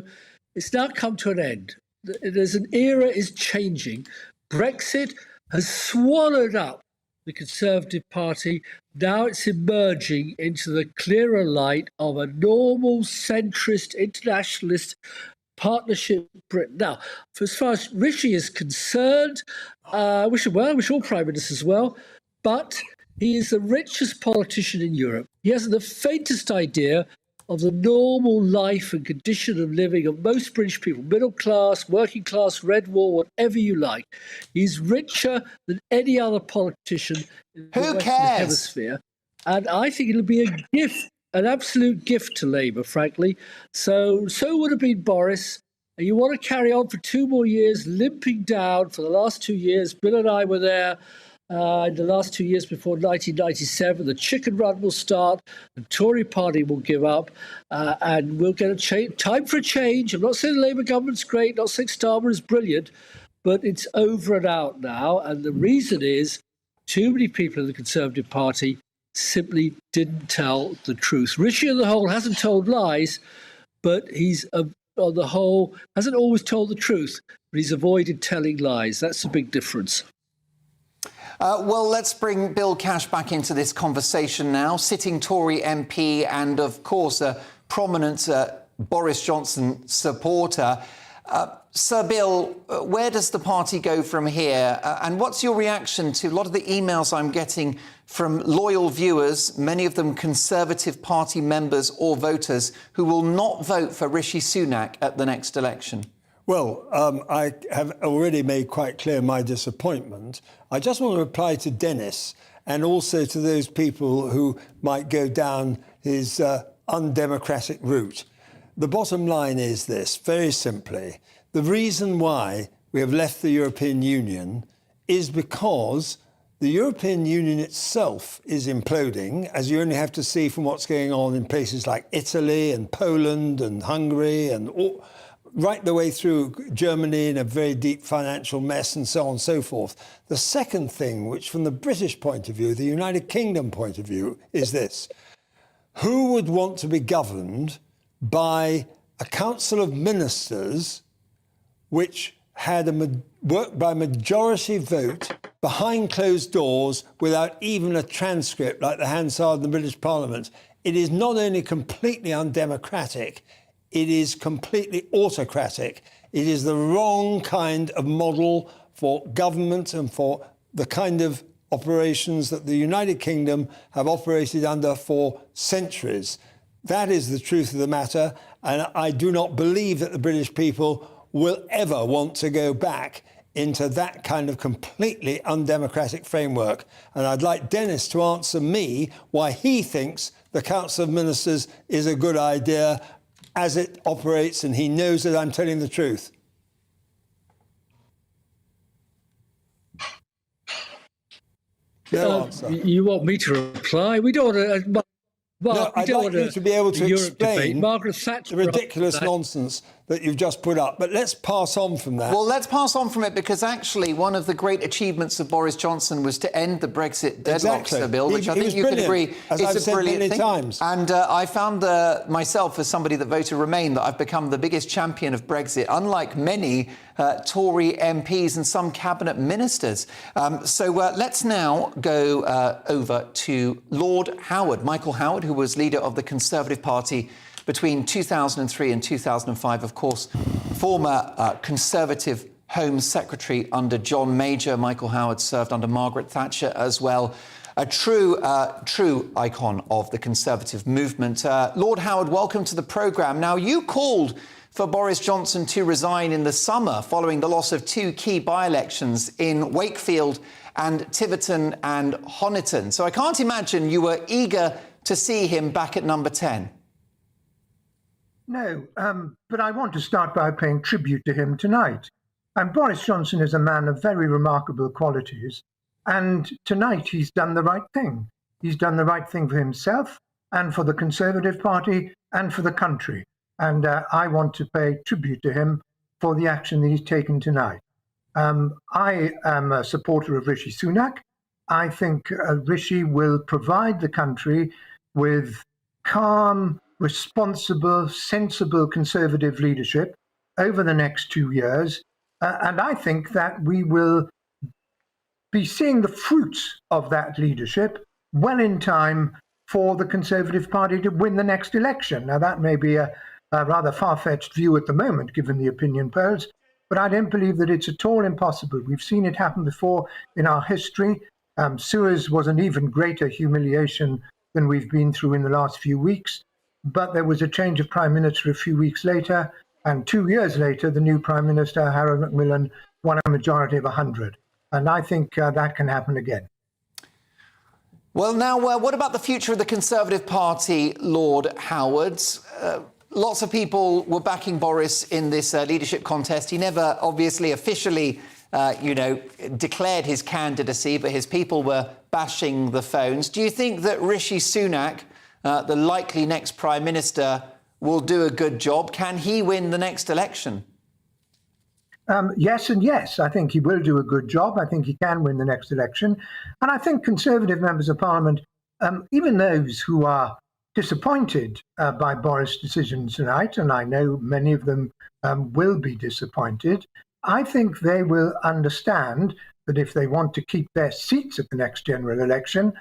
It's now come to an end. There's an era is changing. Brexit has swallowed up the Conservative Party. Now it's emerging into the clearer light of a normal centrist internationalist partnership Britain. Now, for as far as Rishi is concerned, wish him well, wish all Prime Ministers well, but He is the richest politician in Europe. He hasn't the faintest idea of the normal life and condition of living of most British people, middle class, working class, red wall, whatever you like. He's richer than any other politician in the Western Hemisphere. And I think it'll be a gift, an absolute gift to Labour, frankly. So would have been Boris. And you want to carry on for 2 more years, limping down for the last 2 years. Bill and I were there in the last 2 years before 1997. The chicken run will start. The Tory party will give up. And we'll get time for a change. I'm not saying the Labour government's great, not saying Starmer is brilliant, but it's over and out now. And the reason is too many people in the Conservative Party simply didn't tell the truth. Rishi, on the whole, hasn't told lies, but he's on the whole, hasn't always told the truth, but he's avoided telling lies. That's a big difference. Well, let's bring Bill Cash back into this conversation now. Sitting Tory MP and, of course, a prominent Boris Johnson supporter. Sir Bill, where does the party go from here? And what's your reaction to a lot of the emails I'm getting from loyal viewers, many of them Conservative Party members or voters, who will not vote for Rishi Sunak at the next election? Well, I have already made quite clear my disappointment. I just want to reply to Dennis and also to those people who might go down his undemocratic route. The bottom line is this, very simply. The reason why we have left the European Union is because the European Union itself is imploding, as you only have to see from what's going on in places like Italy and Poland and Hungary and right the way through Germany in a very deep financial mess and so on and so forth. The second thing, which from the British point of view, the United Kingdom point of view, is this. Who would want to be governed by a council of ministers which had worked by majority vote behind closed doors without even a transcript like the Hansard in the British Parliament? It is not only completely undemocratic, it is completely autocratic. It is the wrong kind of model for government and for the kind of operations that the United Kingdom have operated under for centuries. That is the truth of the matter, and I do not believe that the British people will ever want to go back into that kind of completely undemocratic framework. And I'd like Dennis to answer me why he thinks the Council of Ministers is a good idea as it operates, and he knows that I'm telling the truth. You want me to reply? We don't want to... No, I'd like you to be able to explain Margaret Thatcher, the ridiculous nonsense that you've just put up. But let's pass on from that. Well, let's pass on from it, because actually one of the great achievements of Boris Johnson was to end the Brexit deadlock, Sir Bill, which I think you can agree is a brilliant thing. And I found myself, as somebody that voted Remain, that I've become the biggest champion of Brexit, unlike many Tory MPs and some cabinet ministers. So let's now go over to Lord Howard, Michael Howard, who was leader of the Conservative Party between 2003 and 2005, of course, former Conservative Home Secretary under John Major. Michael Howard served under Margaret Thatcher as well. A true icon of the Conservative movement. Lord Howard, welcome to the programme. Now, you called for Boris Johnson to resign in the summer following the loss of 2 key by-elections in Wakefield and Tiverton and Honiton. So I can't imagine you were eager to see him back at number 10. No, but I want to start by paying tribute to him tonight. Boris Johnson is a man of very remarkable qualities, and tonight he's done the right thing. He's done the right thing for himself and for the Conservative Party and for the country. And I want to pay tribute to him for the action that he's taken tonight. I am a supporter of Rishi Sunak. I think Rishi will provide the country with calm, responsible, sensible Conservative leadership over the next 2 years. And I think that we will be seeing the fruits of that leadership well in time for the Conservative Party to win the next election. Now, that may be a rather far-fetched view at the moment, given the opinion polls, but I don't believe that it's at all impossible. We've seen it happen before in our history. Suez was an even greater humiliation than we've been through in the last few weeks. But there was a change of Prime Minister a few weeks later, and 2 years later, the new Prime Minister, Harold Macmillan, won a majority of 100. And I think that can happen again. Well, now, what about the future of the Conservative Party, Lord Howard? Lots of people were backing Boris in this leadership contest. He never obviously officially, declared his candidacy, but his people were bashing the phones. Do you think that Rishi Sunak, the likely next Prime Minister, will do a good job? Can he win the next election? Yes and yes. I think he will do a good job. I think he can win the next election. And I think Conservative members of Parliament, even those who are disappointed by Boris' decision tonight, and I know many of them will be disappointed, I think they will understand that if they want to keep their seats at the next general election,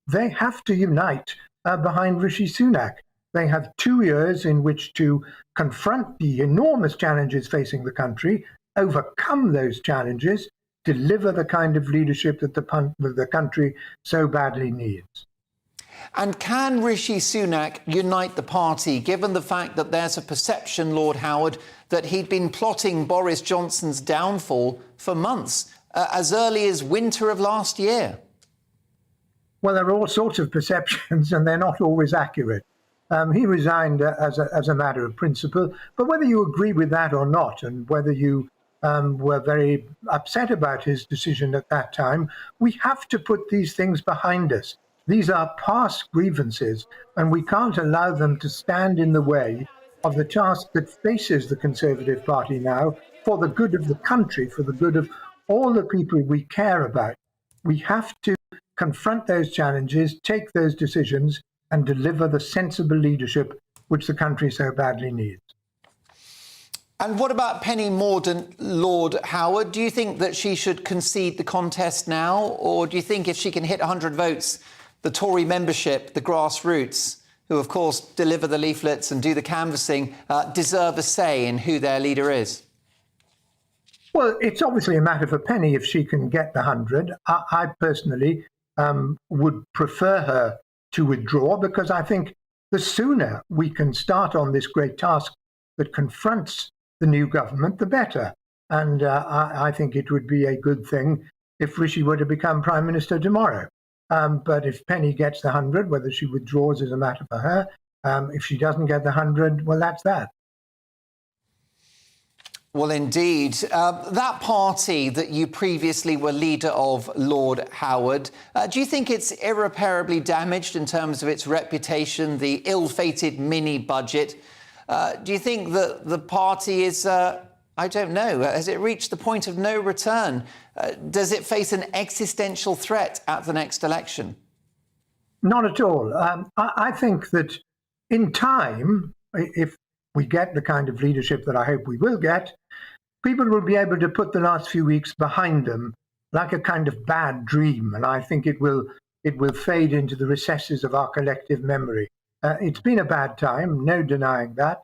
they have to unite behind Rishi Sunak. They have 2 years in which to confront the enormous challenges facing the country, overcome those challenges, deliver the kind of leadership that the country so badly needs. And can Rishi Sunak unite the party, given the fact that there's a perception, Lord Howard, that he'd been plotting Boris Johnson's downfall for months, as early as winter of last year? Well, there are all sorts of perceptions, and they're not always accurate. He resigned as a matter of principle, but whether you agree with that or not, and whether you were very upset about his decision at that time, we have to put these things behind us. These are past grievances, and we can't allow them to stand in the way of the task that faces the Conservative Party now for the good of the country, for the good of all the people we care about. We have to confront those challenges, take those decisions, and deliver the sensible leadership which the country so badly needs. And what about Penny Mordaunt, Lord Howard? Do you think that she should concede the contest now? Or do you think if she can hit 100 votes, the Tory membership, the grassroots, who of course deliver the leaflets and do the canvassing, deserve a say in who their leader is? Well, it's obviously a matter for Penny if she can get the 100. I personally would prefer her to withdraw, because I think the sooner we can start on this great task that confronts the new government, the better. And I think it would be a good thing if Rishi were to become Prime Minister tomorrow. But if Penny gets the 100, whether she withdraws is a matter for her. If she doesn't get the 100, well, that's that. Well, indeed. That party that you previously were leader of, Lord Howard, do you think it's irreparably damaged in terms of its reputation, the ill-fated mini-budget? Do you think that the party is, I don't know, has it reached the point of no return? Does it face an existential threat at the next election? Not at all. I think that in time, if we get the kind of leadership that I hope we will get, people will be able to put the last few weeks behind them like a kind of bad dream, and I think it will fade into the recesses of our collective memory. It's been a bad time, no denying that.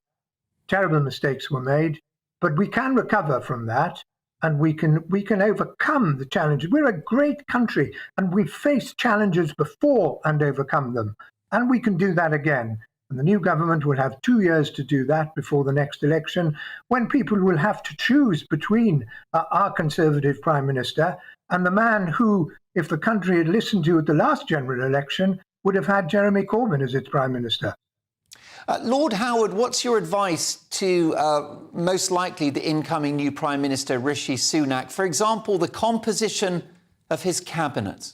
Terrible mistakes were made, but we can recover from that, and we can overcome the challenges. We're a great country, and we've faced challenges before and overcome them, and we can do that again. And the new government will have 2 years to do that before the next election, when people will have to choose between our Conservative Prime Minister and the man who, if the country had listened to at the last general election, would have had Jeremy Corbyn as its Prime Minister. Lord Howard, what's your advice to most likely the incoming new Prime Minister, Rishi Sunak? For example, the composition of his cabinet.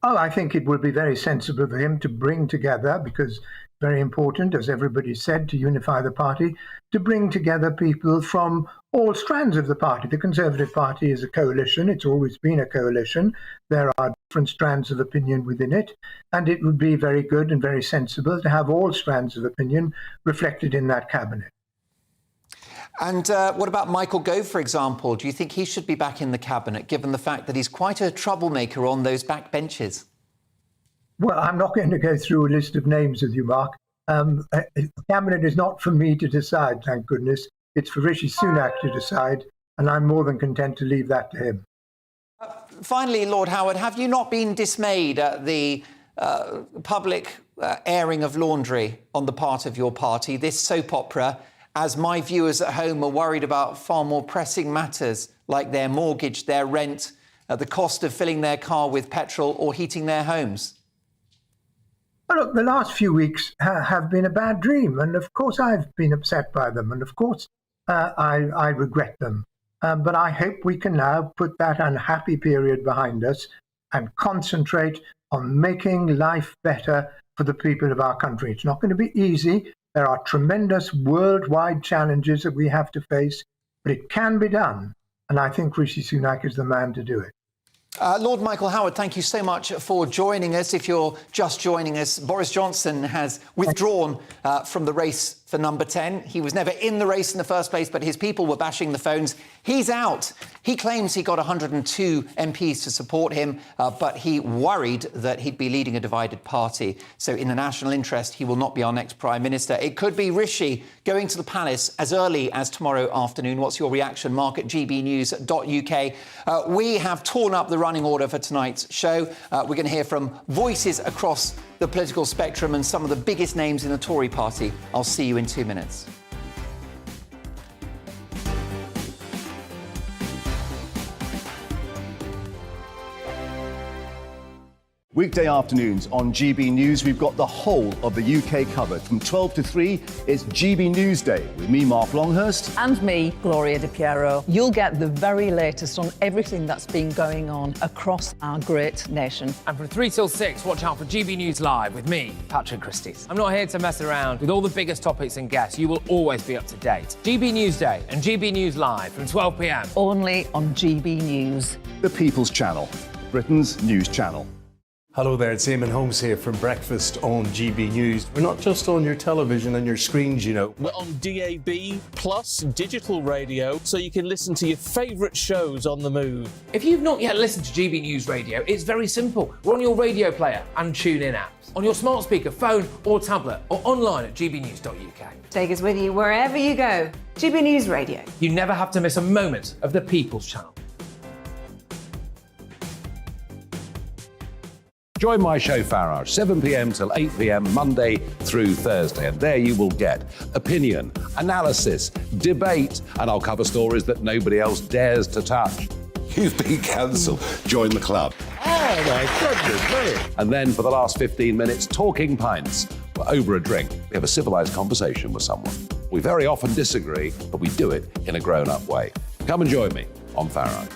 Oh, I think it would be very sensible for him to bring together, because very important, as everybody said, to unify the party, to bring together people from all strands of the party. The Conservative Party is a coalition. It's always been a coalition. There are different strands of opinion within it, and it would be very good and very sensible to have all strands of opinion reflected in that cabinet. And what about Michael Gove, for example? Do you think he should be back in the cabinet, given the fact that he's quite a troublemaker on those backbenches? Well, I'm not going to go through a list of names with you, Mark. The cabinet is not for me to decide, thank goodness. It's for Rishi Sunak to decide, and I'm more than content to leave that to him. Finally, Lord Howard, have you not been dismayed at the public airing of laundry on the part of your party, this soap opera, as my viewers at home are worried about far more pressing matters like their mortgage, their rent, the cost of filling their car with petrol or heating their homes? Well, look, the last few weeks have been a bad dream, and of course I've been upset by them, and of course I regret them. But I hope we can now put that unhappy period behind us and concentrate on making life better for the people of our country. It's not going to be easy. There are tremendous worldwide challenges that we have to face, but it can be done. And I think Rishi Sunak is the man to do it. Lord Michael Howard, thank you so much for joining us. If you're just joining us, Boris Johnson has withdrawn from the race for number 10. He was never in the race in the first place, but his people were bashing the phones. He's out. He claims he got 102 MPs to support him, but he worried that he'd be leading a divided party. So in the national interest, he will not be our next Prime Minister. It could be Rishi going to the palace as early as tomorrow afternoon. What's your reaction? Mark at gbnews.uk. We have torn up the running order for tonight's show. We're going to hear from voices across the political spectrum and some of the biggest names in the Tory party. I'll see you in 2 minutes. Weekday afternoons on GB News, we've got the whole of the UK covered. From 12 to 3, it's GB News Day with me, Mark Longhurst. And me, Gloria Di Piero. You'll get the very latest on everything that's been going on across our great nation. And from 3 till 6, watch out for GB News Live with me, Patrick Christie. I'm not here to mess around with all the biggest topics and guests. You will always be up to date. GB News Day and GB News Live from 12 p.m. Only on GB News. The People's Channel, Britain's news channel. Hello there, it's Eamon Holmes here from Breakfast on GB News. We're not just on your television and your screens, you know. We're on DAB plus digital radio, so you can listen to your favourite shows on the move. If you've not yet listened to GB News Radio, it's very simple. We're on your radio player and tune-in apps, on your smart speaker, phone or tablet, or online at gbnews.uk. Take us with you wherever you go. GB News Radio. You never have to miss a moment of the People's Channel. Join my show Farage, 7 p.m. till 8 p.m. Monday through Thursday. And there you will get opinion, analysis, debate, and I'll cover stories that nobody else dares to touch. You've been cancelled. Join the club. Oh, my goodness, brilliant. And then for the last 15 minutes, talking pints. We're over a drink. We have a civilised conversation with someone. We very often disagree, but we do it in a grown-up way. Come and join me on Farage.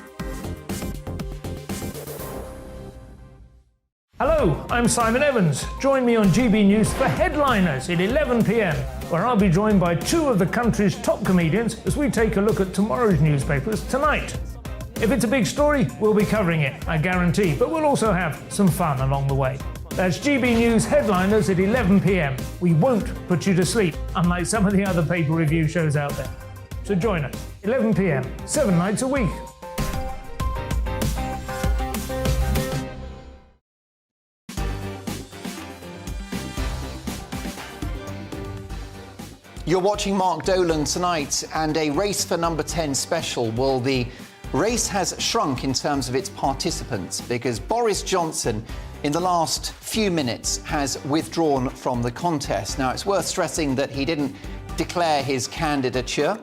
Hello, I'm Simon Evans. Join me on GB News for Headliners at 11 p.m, where I'll be joined by two of the country's top comedians as we take a look at tomorrow's newspapers tonight. If it's a big story, we'll be covering it, I guarantee, but we'll also have some fun along the way. That's GB News Headliners at 11 p.m. We won't put you to sleep, unlike some of the other paper review shows out there. So join us, 11 p.m, 7 nights a week. You're watching Mark Dolan tonight and a race for number 10 special. Well, the race has shrunk in terms of its participants because Boris Johnson, in the last few minutes, has withdrawn from the contest. Now, it's worth stressing that he didn't declare his candidature,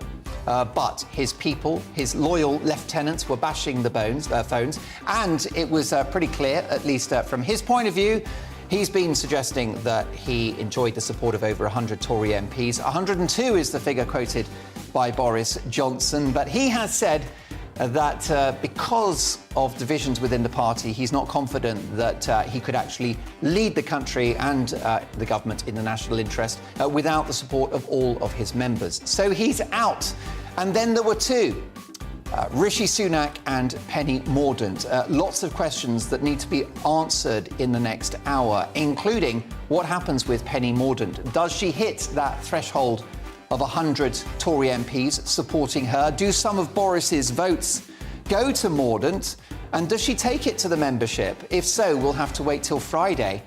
but his people, his loyal lieutenants, were bashing the phones, and it was pretty clear, at least from his point of view. He's been suggesting that he enjoyed the support of over 100 Tory MPs. 102 is the figure quoted by Boris Johnson, but he has said that because of divisions within the party, he's not confident that he could actually lead the country and the government in the national interest without the support of all of his members. So he's out. And then there were two. Rishi Sunak and Penny Mordaunt. Lots of questions that need to be answered in the next hour, including what happens with Penny Mordaunt. Does she hit that threshold of 100 Tory MPs supporting her? Do some of Boris's votes go to Mordaunt? And does she take it to the membership? If so, we'll have to wait till Friday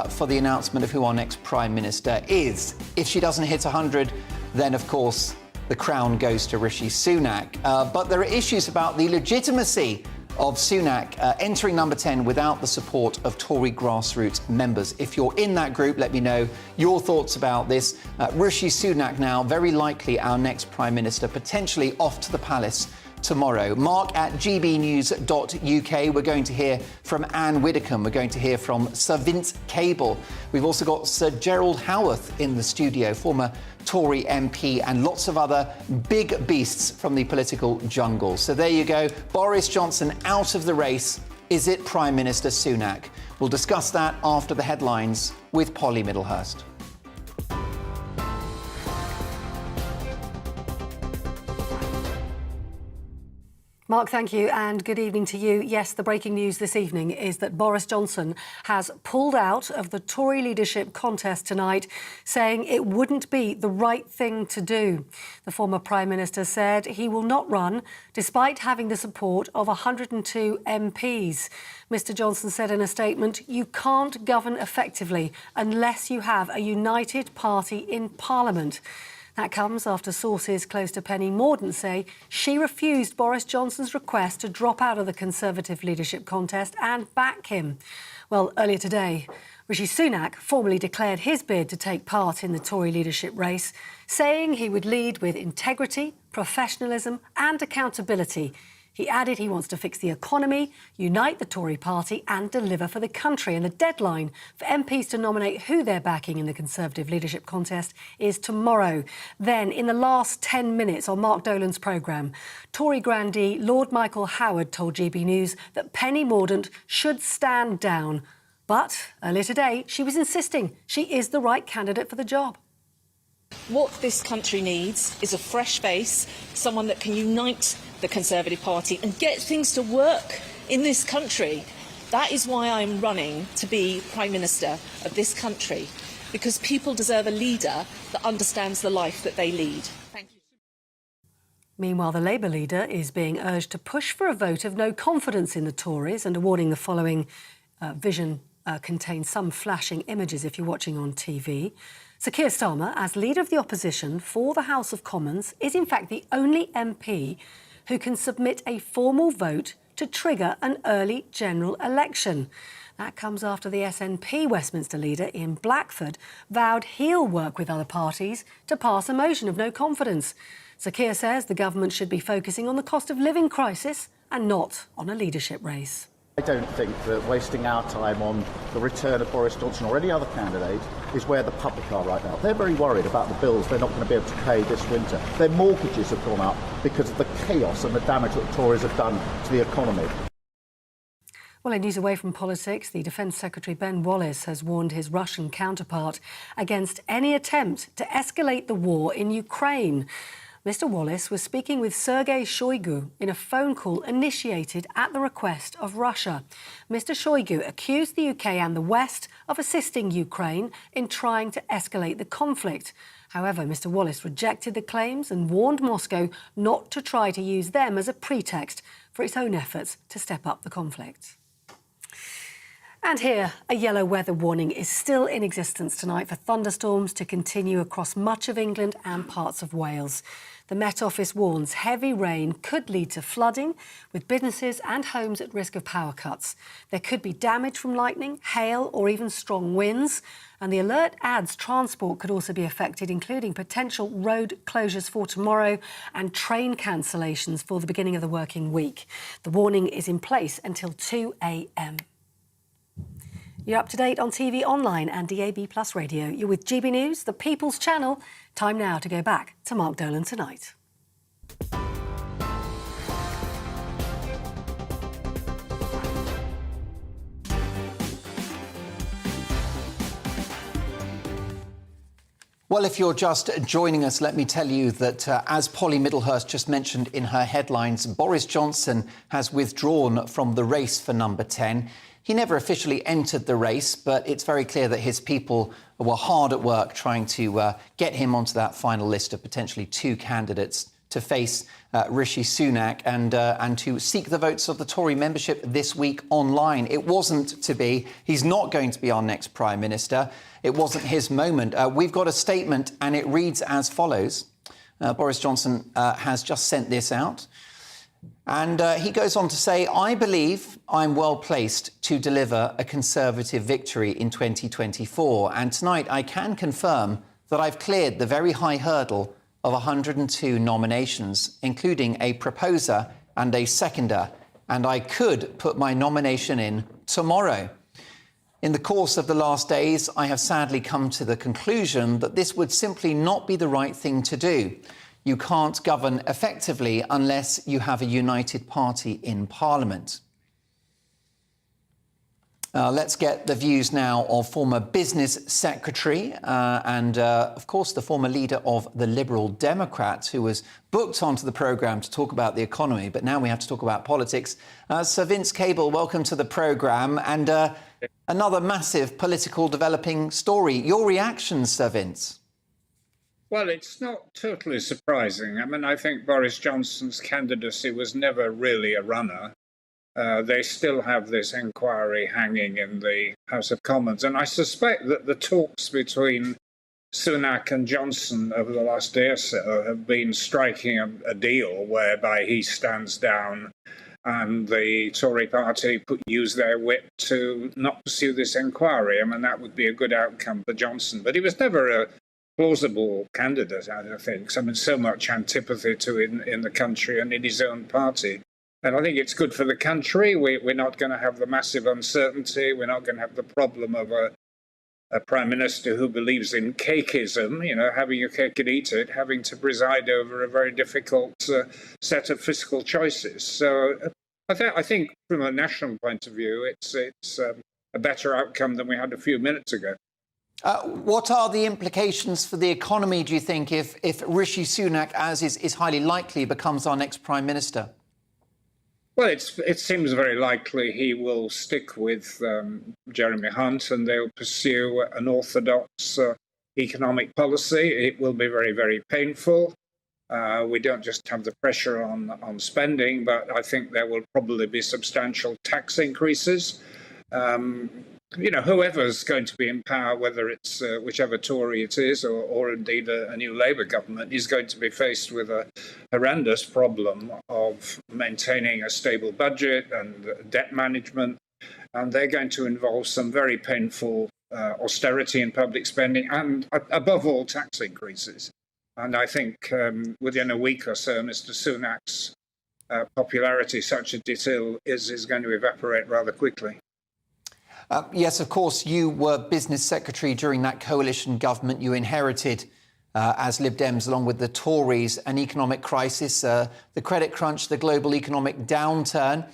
for the announcement of who our next Prime Minister is. If she doesn't hit 100, then, of course, the crown goes to Rishi Sunak. But there are issues about the legitimacy of Sunak entering number 10 without the support of Tory grassroots members. If you're in that group, let me know your thoughts about this. Rishi Sunak now very likely our next Prime Minister, potentially off to the palace tomorrow. Mark at gbnews.uk. We're going to hear from Anne Widdecombe. We're going to hear from Sir Vince Cable. We've also got Sir Gerald Howarth in the studio, former Tory MP, and lots of other big beasts from the political jungle. So there you go. Boris Johnson out of the race. Is it Prime Minister Sunak? We'll discuss that after the headlines with Polly Middlehurst. Mark, thank you, and good evening to you. Yes, the breaking news this evening is that Boris Johnson has pulled out of the Tory leadership contest tonight, saying it wouldn't be the right thing to do. The former Prime Minister said he will not run, despite having the support of 102 MPs. Mr Johnson said in a statement, "You can't govern effectively unless you have a united party in Parliament." That comes after sources close to Penny Mordaunt say she refused Boris Johnson's request to drop out of the Conservative leadership contest and back him. Well, earlier today, Rishi Sunak formally declared his bid to take part in the Tory leadership race, saying he would lead with integrity, professionalism and accountability. He added he wants to fix the economy, unite the Tory party and deliver for the country. And the deadline for MPs to nominate who they're backing in the Conservative leadership contest is tomorrow. Then, in the last 10 minutes on Mark Dolan's programme, Tory grandee Lord Michael Howard told GB News that Penny Mordaunt should stand down. But earlier today, she was insisting she is the right candidate for the job. What this country needs is a fresh face, someone that can unite the Conservative Party and get things to work in this country. That is why I'm running to be Prime Minister of this country, because people deserve a leader that understands the life that they lead. Thank you. Meanwhile, the Labour leader is being urged to push for a vote of no confidence in the Tories, and a warning the following vision contains some flashing images if you're watching on TV. Sir Keir Starmer, as leader of the opposition for the House of Commons, is in fact the only MP who can submit a formal vote to trigger an early general election. That comes after the SNP Westminster leader, Ian Blackford, vowed he'll work with other parties to pass a motion of no confidence. Sir Keir says the government should be focusing on the cost of living crisis and not on a leadership race. I don't think that wasting our time on the return of Boris Johnson or any other candidate is where the public are right now. They're very worried about the bills they're not going to be able to pay this winter. Their mortgages have gone up because of the chaos and the damage that the Tories have done to the economy. Well, in news away from politics, the Defence Secretary Ben Wallace has warned his Russian counterpart against any attempt to escalate the war in Ukraine. Mr Wallace was speaking with Sergei Shoigu in a phone call initiated at the request of Russia. Mr Shoigu accused the UK and the West of assisting Ukraine in trying to escalate the conflict. However, Mr Wallace rejected the claims and warned Moscow not to try to use them as a pretext for its own efforts to step up the conflict. And here, a yellow weather warning is still in existence tonight for thunderstorms to continue across much of England and parts of Wales. The Met Office warns heavy rain could lead to flooding, with businesses and homes at risk of power cuts. There could be damage from lightning, hail or even strong winds. And the alert adds transport could also be affected, including potential road closures for tomorrow and train cancellations for the beginning of the working week. The warning is in place until 2 a.m. You're up to date on TV, online and DAB+ radio. You're with GB News, the People's Channel. Time now to go back to Mark Dolan tonight. Well, if you're just joining us, let me tell you that, as Polly Middlehurst just mentioned in her headlines, Boris Johnson has withdrawn from the race for number 10. He never officially entered the race, but it's very clear that his people were hard at work trying to get him onto that final list of potentially 2 candidates to face Rishi Sunak and to seek the votes of the Tory membership this week online. It wasn't to be. He's not going to be our next Prime Minister. It wasn't his moment. We've got a statement and it reads as follows. Boris Johnson has just sent this out. And he goes on to say, I believe I'm well placed to deliver a Conservative victory in 2024. And tonight I can confirm that I've cleared the very high hurdle of 102 nominations, including a proposer and a seconder. And I could put my nomination in tomorrow. In the course of the last days, I have sadly come to the conclusion that this would simply not be the right thing to do. You can't govern effectively unless you have a united party in Parliament. Let's get the views now of former Business Secretary and, of course, the former leader of the Liberal Democrats, who was booked onto the programme to talk about the economy. But now we have to talk about politics. Sir Vince Cable, welcome to the programme. And another massive political developing story. Your reactions, Sir Vince? Well, it's not totally surprising. I mean, I think Boris Johnson's candidacy was never really a runner. They still have this inquiry hanging in the House of Commons. And I suspect that the talks between Sunak and Johnson over the last day or so have been striking a deal whereby he stands down and the Tory party use their whip to not pursue this inquiry. I mean, that would be a good outcome for Johnson. But he was never a plausible candidate, I think. I mean, so much antipathy to him in the country and in his own party. And I think it's good for the country. We're not going to have the massive uncertainty. We're not going to have the problem of a prime minister who believes in cakeism, you know, having your cake and eat it, having to preside over a very difficult set of fiscal choices. So I think from a national point of view, it's a better outcome than we had a few minutes ago. What are the implications for the economy, do you think, if Rishi Sunak, as is highly likely, becomes our next prime minister? Well, it seems very likely he will stick with Jeremy Hunt and they'll pursue an orthodox economic policy. It will be very, very painful. We don't just have the pressure on spending, but I think there will probably be substantial tax increases. You know, whoever's going to be in power, whether it's whichever Tory it is or indeed a new Labour government, is going to be faced with a horrendous problem of maintaining a stable budget and debt management. And they're going to involve some very painful austerity in public spending and, above all, tax increases. And I think within a week or so, Mr. Sunak's popularity, such a detail, is going to evaporate rather quickly. Yes, of course, you were Business Secretary during that coalition government. You inherited, as Lib Dems, along with the Tories, an economic crisis, the credit crunch, the global economic downturn.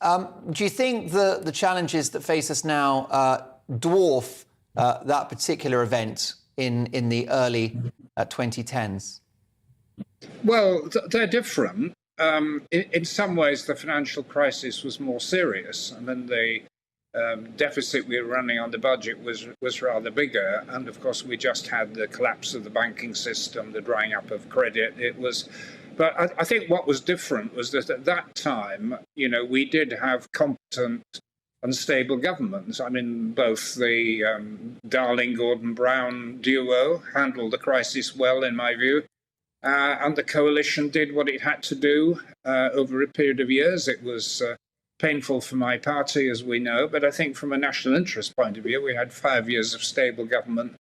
Do you think the challenges that face us now dwarf that particular event in the early 2010s? Well, they're different. In some ways, the financial crisis was more serious. I mean, the deficit we were running on the budget was rather bigger. And of course, we just had the collapse of the banking system, the drying up of credit. But I think what was different was that at that time, you know, we did have competent and stable governments. I mean, both the Darling-Gordon Brown duo handled the crisis well, in my view. And the coalition did what it had to do over a period of years. It was painful for my party, as we know, but I think from a national interest point of view, we had 5 years of stable government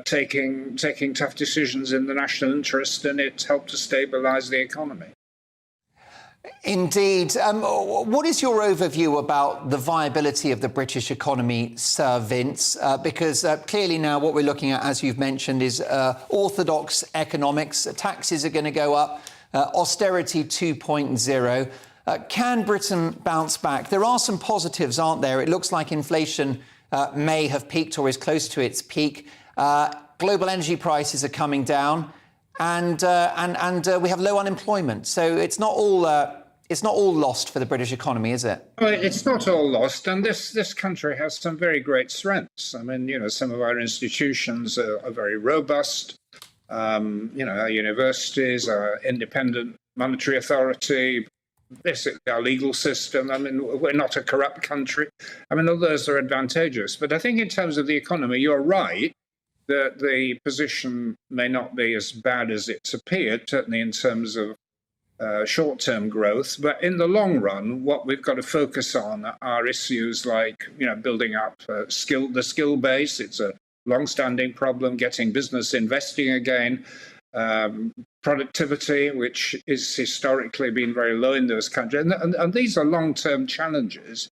taking tough decisions in the national interest, and it helped to stabilise the economy. Indeed. What is your overview about the viability of the British economy, Sir Vince? Because clearly now what we're looking at, as you've mentioned, is orthodox economics. Taxes are going to go up, austerity 2.0. Can Britain bounce back? There are some positives, aren't there? It looks like inflation may have peaked or is close to its peak. Global energy prices are coming down, and we have low unemployment. So it's not all lost for the British economy, is it? Well, it's not all lost, and this country has some very great strengths. I mean, you know, some of our institutions are very robust. You know, our universities, our independent monetary authority. Our legal system. I mean, we're not a corrupt country. I mean, all those are advantageous. But I think in terms of the economy, you're right that the position may not be as bad as it's appeared, certainly in terms of short-term growth, but in the long run, what we've got to focus on are issues like, building up the skill base. It's a long-standing problem. Getting business investing again, productivity, which is historically been very low in those countries, and these are long-term challenges.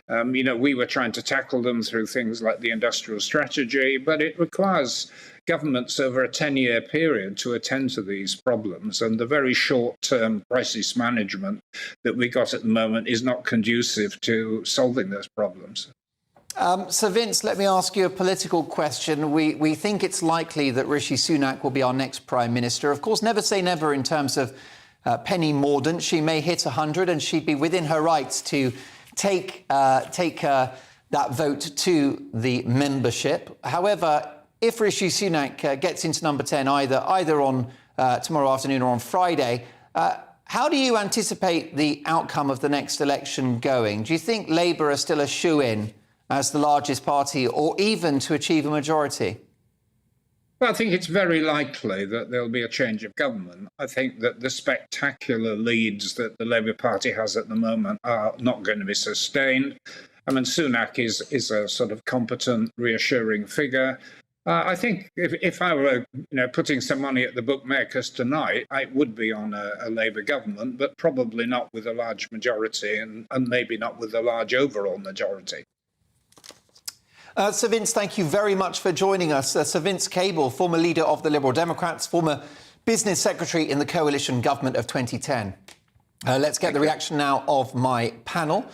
We were trying to tackle them through things like the industrial strategy, but it requires governments over a 10-year period to attend to these problems. And the very short-term crisis management that we got at the moment is not conducive to solving those problems. So, Vince, let me ask you a political question. We think it's likely that Rishi Sunak will be our next Prime Minister. Of course, never say never in terms of Penny Mordaunt. She may hit 100 and she'd be within her rights to take that vote to the membership. However, if Rishi Sunak gets into number 10 either on tomorrow afternoon or on Friday, how do you anticipate the outcome of the next election going? Do you think Labour are still a shoo-in as the largest party or even to achieve a majority? Well, I think it's very likely that there'll be a change of government. I think that the spectacular leads that the Labour Party has at the moment are not going to be sustained. I mean, Sunak is a sort of competent, reassuring figure. I think if I were, putting some money at the bookmakers tonight, I would be on a Labour government, but probably not with a large majority and maybe not with a large overall majority. Sir Vince, thank you very much for joining us. Sir Vince Cable, former leader of the Liberal Democrats, former business secretary in the coalition government of 2010. Let's get the reaction now of my panel.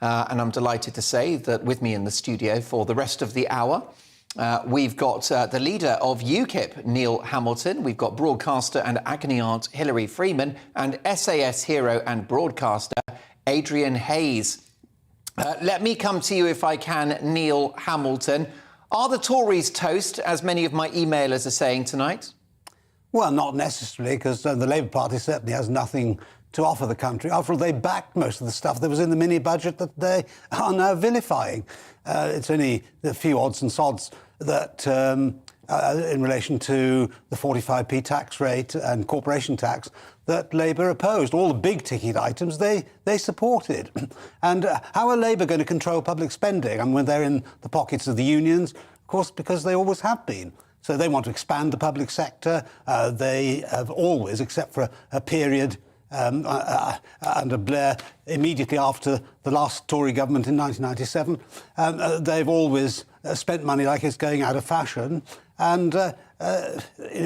And I'm delighted to say that with me in the studio for the rest of the hour, we've got the leader of UKIP, Neil Hamilton. We've got broadcaster and agony aunt Hilary Freeman and SAS hero and broadcaster Adrian Hayes. Let me come to you, if I can, Neil Hamilton. Are the Tories toast, as many of my emailers are saying tonight? Well, not necessarily, because the Labour Party certainly has nothing to offer the country. After all, they backed most of the stuff that was in the mini-budget that they are now vilifying. It's only the few odds and sods that, in relation to the 45p tax rate and corporation tax, that Labour opposed. All the big-ticket items they supported. And how are Labour going to control public spending? I mean, when they're in the pockets of the unions, of course, because they always have been. So they want to expand the public sector. They have always, except for a period under Blair, immediately after the last Tory government in 1997, they've always spent money like it's going out of fashion. And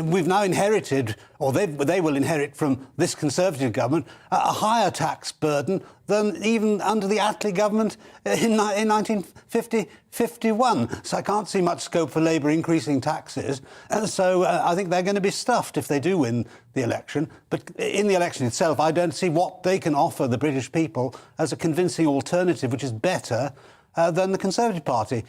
we've now inherited, or they will inherit from this Conservative government, a higher tax burden than even under the Attlee government in 1950-51. So I can't see much scope for Labour increasing taxes. So I think they're going to be stuffed if they do win the election. But in the election itself, I don't see what they can offer the British people as a convincing alternative, which is better than the Conservative Party.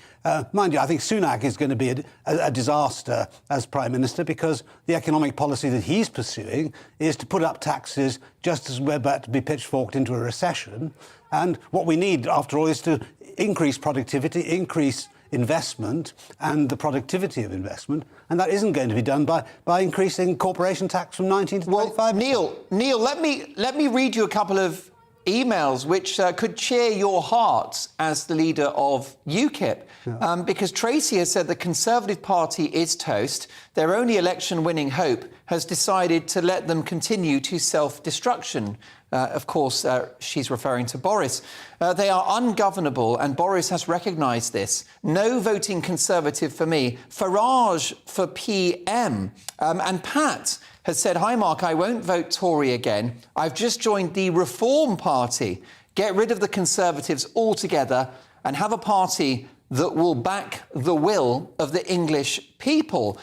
Mind you, I think Sunak is going to be a disaster as Prime Minister because the economic policy that he's pursuing is to put up taxes just as we're about to be pitchforked into a recession. And what we need, after all, is to increase productivity, increase investment and the productivity of investment, and that isn't going to be done by increasing corporation tax from 19 to 25%. Well, Neil, let me read you a couple of emails which could cheer your heart as the leader of UKIP. Yeah. Because Tracy has said the Conservative Party is toast. Their only election-winning hope has decided to let them continue to self-destruction. Of course, she's referring to Boris. They are ungovernable, and Boris has recognised this. No voting Conservative for me. Farage for PM. And Pat has said, hi, Mark, I won't vote Tory again. I've just joined the Reform Party. Get rid of the Conservatives altogether and have a party that will back the will of the English people.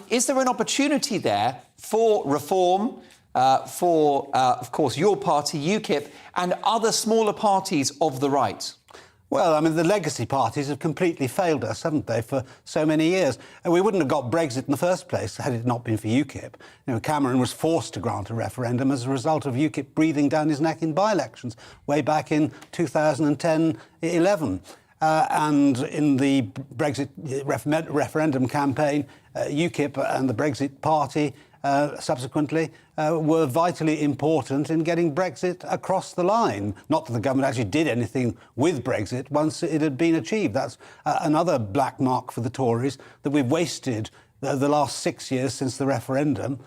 Is there an opportunity there for reform, of course, your party, UKIP, and other smaller parties of the right? Well, I mean, the legacy parties have completely failed us, haven't they, for so many years? And we wouldn't have got Brexit in the first place had it not been for UKIP. You know, Cameron was forced to grant a referendum as a result of UKIP breathing down his neck in by-elections way back in 2010-11. And in the Brexit referendum campaign, UKIP and the Brexit Party subsequently, were vitally important in getting Brexit across the line. Not that the government actually did anything with Brexit once it had been achieved. That's another black mark for the Tories, that we've wasted the last 6 years since the referendum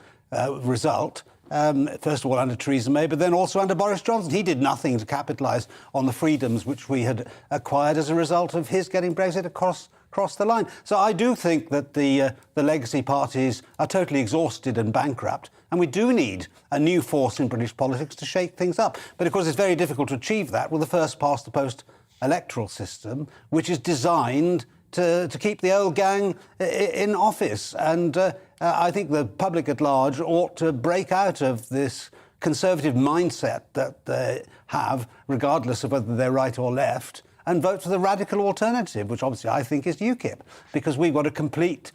result. First of all under Theresa May, but then also under Boris Johnson. He did nothing to capitalise on the freedoms which we had acquired as a result of his getting Brexit across the line. So I do think that the legacy parties are totally exhausted and bankrupt, and we do need a new force in British politics to shake things up. But of course it's very difficult to achieve that with the first past the post electoral system, which is designed to keep the old gang in office. And I think the public at large ought to break out of this conservative mindset that they have, regardless of whether they're right or left, and vote for the radical alternative, which obviously I think is UKIP, because we've got a complete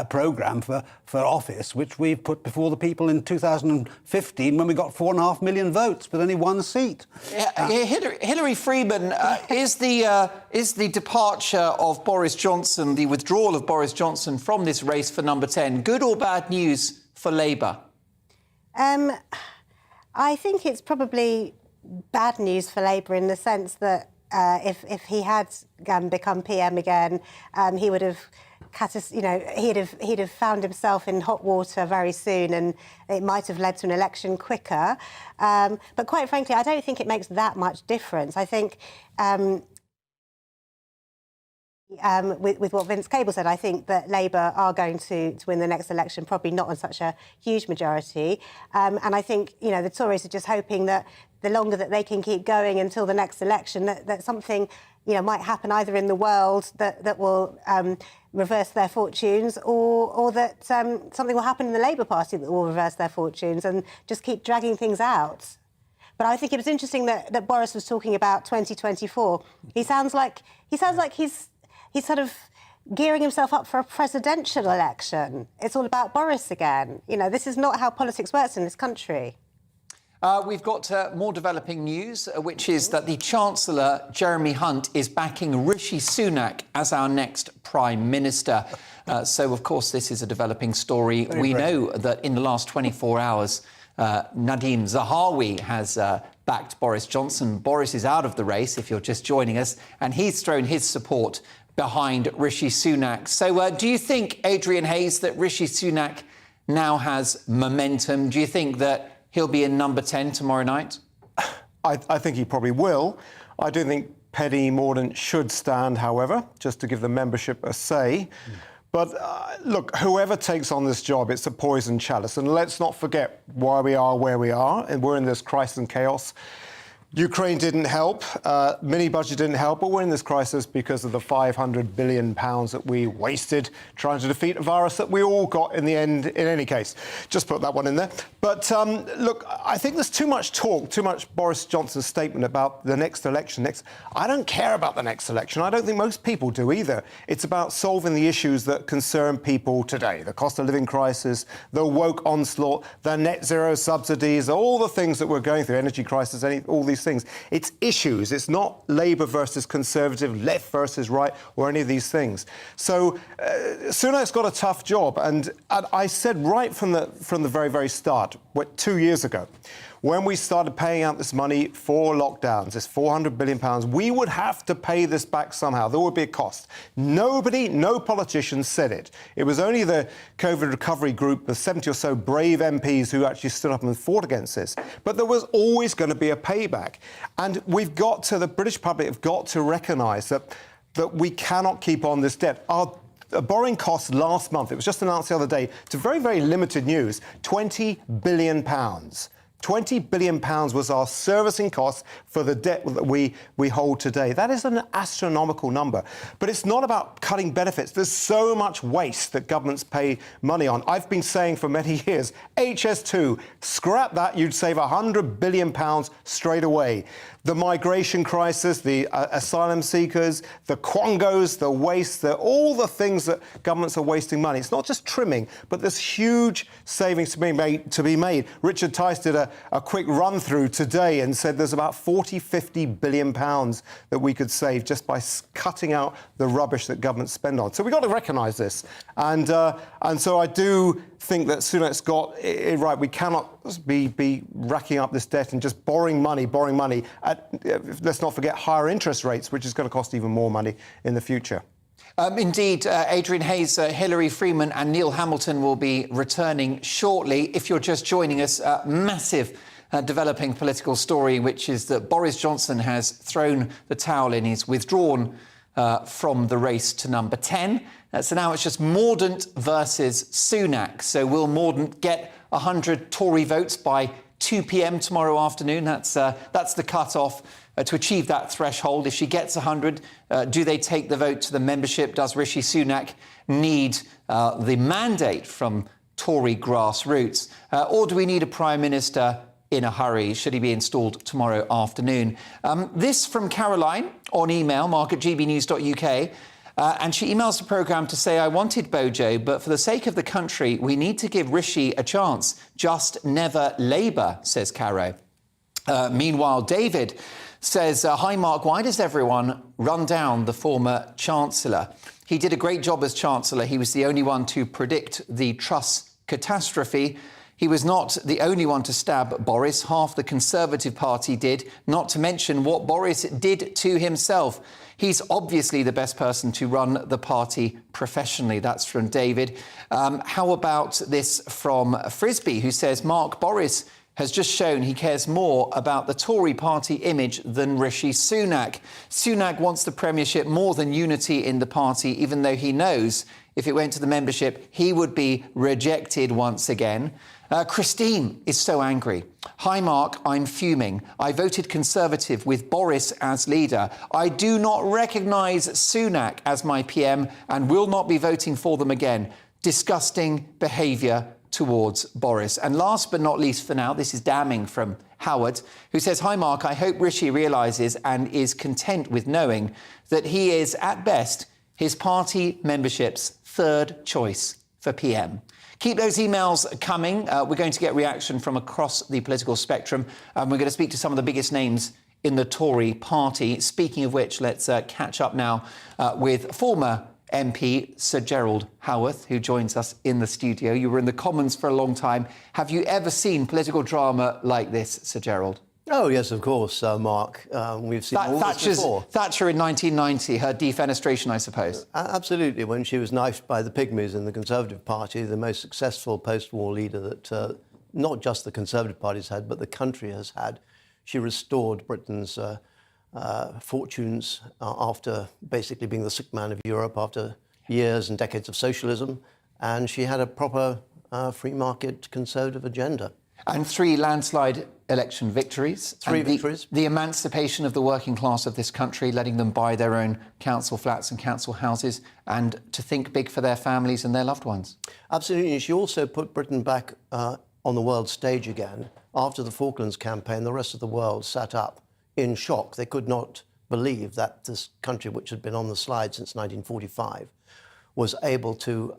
programme for office, which we put before the people in 2015 when we got 4.5 million votes, but only one seat. Hillary Freeman, is the departure of Boris Johnson, the withdrawal of Boris Johnson from this race for number 10, good or bad news for Labour? I think it's probably bad news for Labour in the sense that if he had become PM again, he would have he'd have found himself in hot water very soon, and it might have led to an election quicker. But quite frankly, I don't think it makes that much difference. I think with what Vince Cable said, I think that Labour are going to win the next election, probably not on such a huge majority. And I think, the Tories are just hoping that the longer that they can keep going until the next election, that something, might happen either in the world that will reverse their fortunes, or that something will happen in the Labour Party that will reverse their fortunes and just keep dragging things out. But I think it was interesting that Boris was talking about 2024. He sounds like he's sort of gearing himself up for a presidential election. It's all about Boris again. This is not how politics works in this country. We've got more developing news, which is that the Chancellor, Jeremy Hunt, is backing Rishi Sunak as our next Prime Minister. So, of course, this is a developing story. We know that in the last 24 hours, Nadeem Zahawi has backed Boris Johnson. Boris is out of the race, if you're just joining us, and he's thrown his support behind Rishi Sunak. So do you think, Adrian Hayes, that Rishi Sunak now has momentum? Do you think that he'll be in number 10 tomorrow night? I think he probably will. I do think Penny Mordaunt should stand, however, just to give the membership a say. But look, whoever takes on this job, it's a poison chalice. And let's not forget why we are where we are. And we're in this crisis and chaos. Ukraine didn't help, mini-budget didn't help, but we're in this crisis because of the £500 billion that we wasted trying to defeat a virus that we all got in the end, in any case. Just put that one in there. But look, I think there's too much talk, too much Boris Johnson's statement about the next election. I don't care about the next election. I don't think most people do either. It's about solving the issues that concern people today. The cost of living crisis, the woke onslaught, the net zero subsidies, all the things that we're going through, energy crisis, all these things. It's issues. It's not Labour versus Conservative, left versus right, or any of these things. So Sunak's got a tough job, and I said right from the very, very start, 2 years ago, when we started paying out this money for lockdowns, this £400 billion, we would have to pay this back somehow. There would be a cost. Nobody, no politician said it. It was only the COVID recovery group, the 70 or so brave MPs who actually stood up and fought against this. But there was always going to be a payback. And the British public have got to recognise that we cannot keep on this debt. Our borrowing costs last month, it was just announced the other day, to very, very limited news, £20 billion. £20 billion was our servicing costs for the debt that we hold today. That is an astronomical number. But it's not about cutting benefits. There's so much waste that governments pay money on. I've been saying for many years, HS2, scrap that, you'd save £100 billion straight away. The migration crisis, the asylum seekers, the quongos, the waste, all the things that governments are wasting money. It's not just trimming, but there's huge savings to be made. Richard Tice did a quick run through today and said there's about 40-50 billion pounds that we could save just by cutting out the rubbish that governments spend on. So we've got to recognise this. And so I do think that Sunak's got it right. We cannot be racking up this debt and just borrowing money at, let's not forget, higher interest rates, which is going to cost even more money in the future. Indeed, Adrian Hayes, Hilary Freeman and Neil Hamilton will be returning shortly. If you're just joining us, massive developing political story, which is that Boris Johnson has thrown the towel in. He's withdrawn from the race to number 10. So now it's just Mordaunt versus Sunak. So will Mordaunt get 100 Tory votes by 2 p.m. tomorrow afternoon? That's the cut-off to achieve that threshold. If she gets 100, do they take the vote to the membership? Does Rishi Sunak need the mandate from Tory grassroots? Or do we need a Prime Minister in a hurry? Should he be installed tomorrow afternoon? This from Caroline on email, mark@gbnews.uk. And she emails the programme to say, I wanted Bojo, but for the sake of the country, we need to give Rishi a chance. Just never Labour, says Caro. Meanwhile, David says, hi, Mark, why does everyone run down the former Chancellor? He did a great job as Chancellor. He was the only one to predict the Truss catastrophe. He was not the only one to stab Boris. Half the Conservative Party did, not to mention what Boris did to himself. He's obviously the best person to run the party professionally. That's from David. How about this from Frisbee, who says, Mark, Boris has just shown he cares more about the Tory party image than Rishi Sunak. Sunak wants the premiership more than unity in the party, even though he knows if it went to the membership, he would be rejected once again. Christine is so angry. Hi, Mark, I'm fuming. I voted Conservative with Boris as leader. I do not recognise Sunak as my PM and will not be voting for them again. Disgusting behaviour towards Boris. And last but not least for now, this is damning from Howard, who says, hi, Mark, I hope Rishi realises and is content with knowing that he is, at best, his party membership's third choice for PM. Keep those emails coming. We're going to get reaction from across the political spectrum. We're going to speak to some of the biggest names in the Tory party. Speaking of which, let's catch up now with former MP Sir Gerald Howarth, who joins us in the studio. You were in the Commons for a long time. Have you ever seen political drama like this, Sir Gerald? Oh, yes, of course, Mark. We've seen all this before. Thatcher in 1990, her defenestration, I suppose. Absolutely, when she was knifed by the Pygmies in the Conservative Party, the most successful post-war leader that not just the Conservative Party's had, but the country has had. She restored Britain's fortunes after basically being the sick man of Europe, after years and decades of socialism, and she had a proper free market conservative agenda. And 3 landslide election victories. 3 victories. The emancipation of the working class of this country, letting them buy their own council flats and council houses, and to think big for their families and their loved ones. Absolutely. She also put Britain back on the world stage again. After the Falklands campaign, the rest of the world sat up in shock. They could not believe that this country, which had been on the slide since 1945, was able to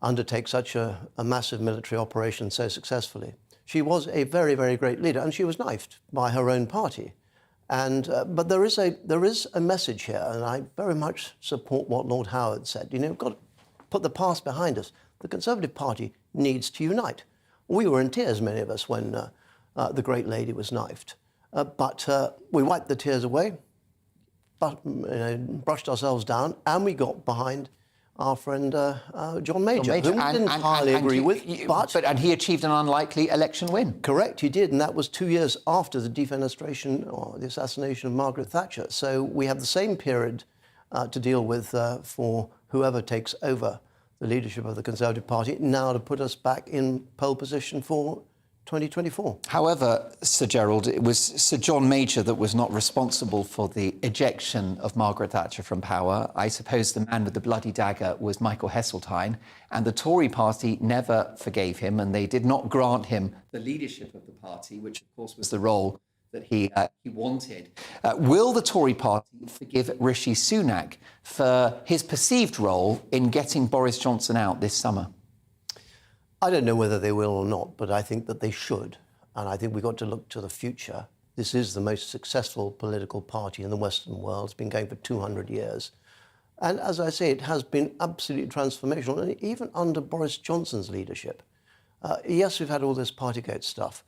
undertake such a massive military operation so successfully. She was a very, very great leader, and she was knifed by her own party. And but there is a message here, and I very much support what Lord Howard said. You know, we've got to put the past behind us. The Conservative Party needs to unite. We were in tears, many of us, when the great lady was knifed. But we wiped the tears away, but, brushed ourselves down, and we got behind our friend John Major, who we didn't entirely agree with. And he achieved an unlikely election win. Correct, he did, and that was 2 years after the defenestration or the assassination of Margaret Thatcher. So we have the same period to deal with for whoever takes over the leadership of the Conservative Party now to put us back in pole position for 2024. However, Sir Gerald, it was Sir John Major that was not responsible for the ejection of Margaret Thatcher from power. I suppose the man with the bloody dagger was Michael Heseltine, and the Tory party never forgave him, and they did not grant him the leadership of the party, which, of course, was the role that he wanted. Will the Tory party forgive Rishi Sunak for his perceived role in getting Boris Johnson out this summer? I don't know whether they will or not, but I think that they should. and I think we've got to look to the future. This is the most successful political party in the Western world. It's been going for 200 years. And as I say, it has been absolutely transformational, and even under Boris Johnson's leadership. Yes, we've had all this Partygate stuff,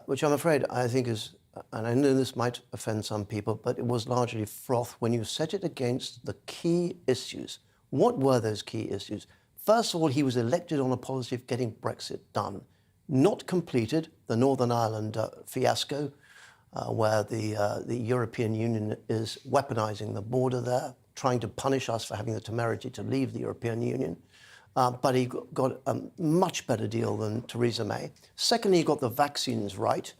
which I'm afraid I think is, and I know this might offend some people, but it was largely froth when you set it against the key issues. What were those key issues? First of all, he was elected on a policy of getting Brexit done. Not completed, the Northern Ireland fiasco, where the European Union is weaponising the border there, trying to punish us for having the temerity to leave the European Union. But he got a much better deal than Theresa May. Secondly, he got the vaccines right.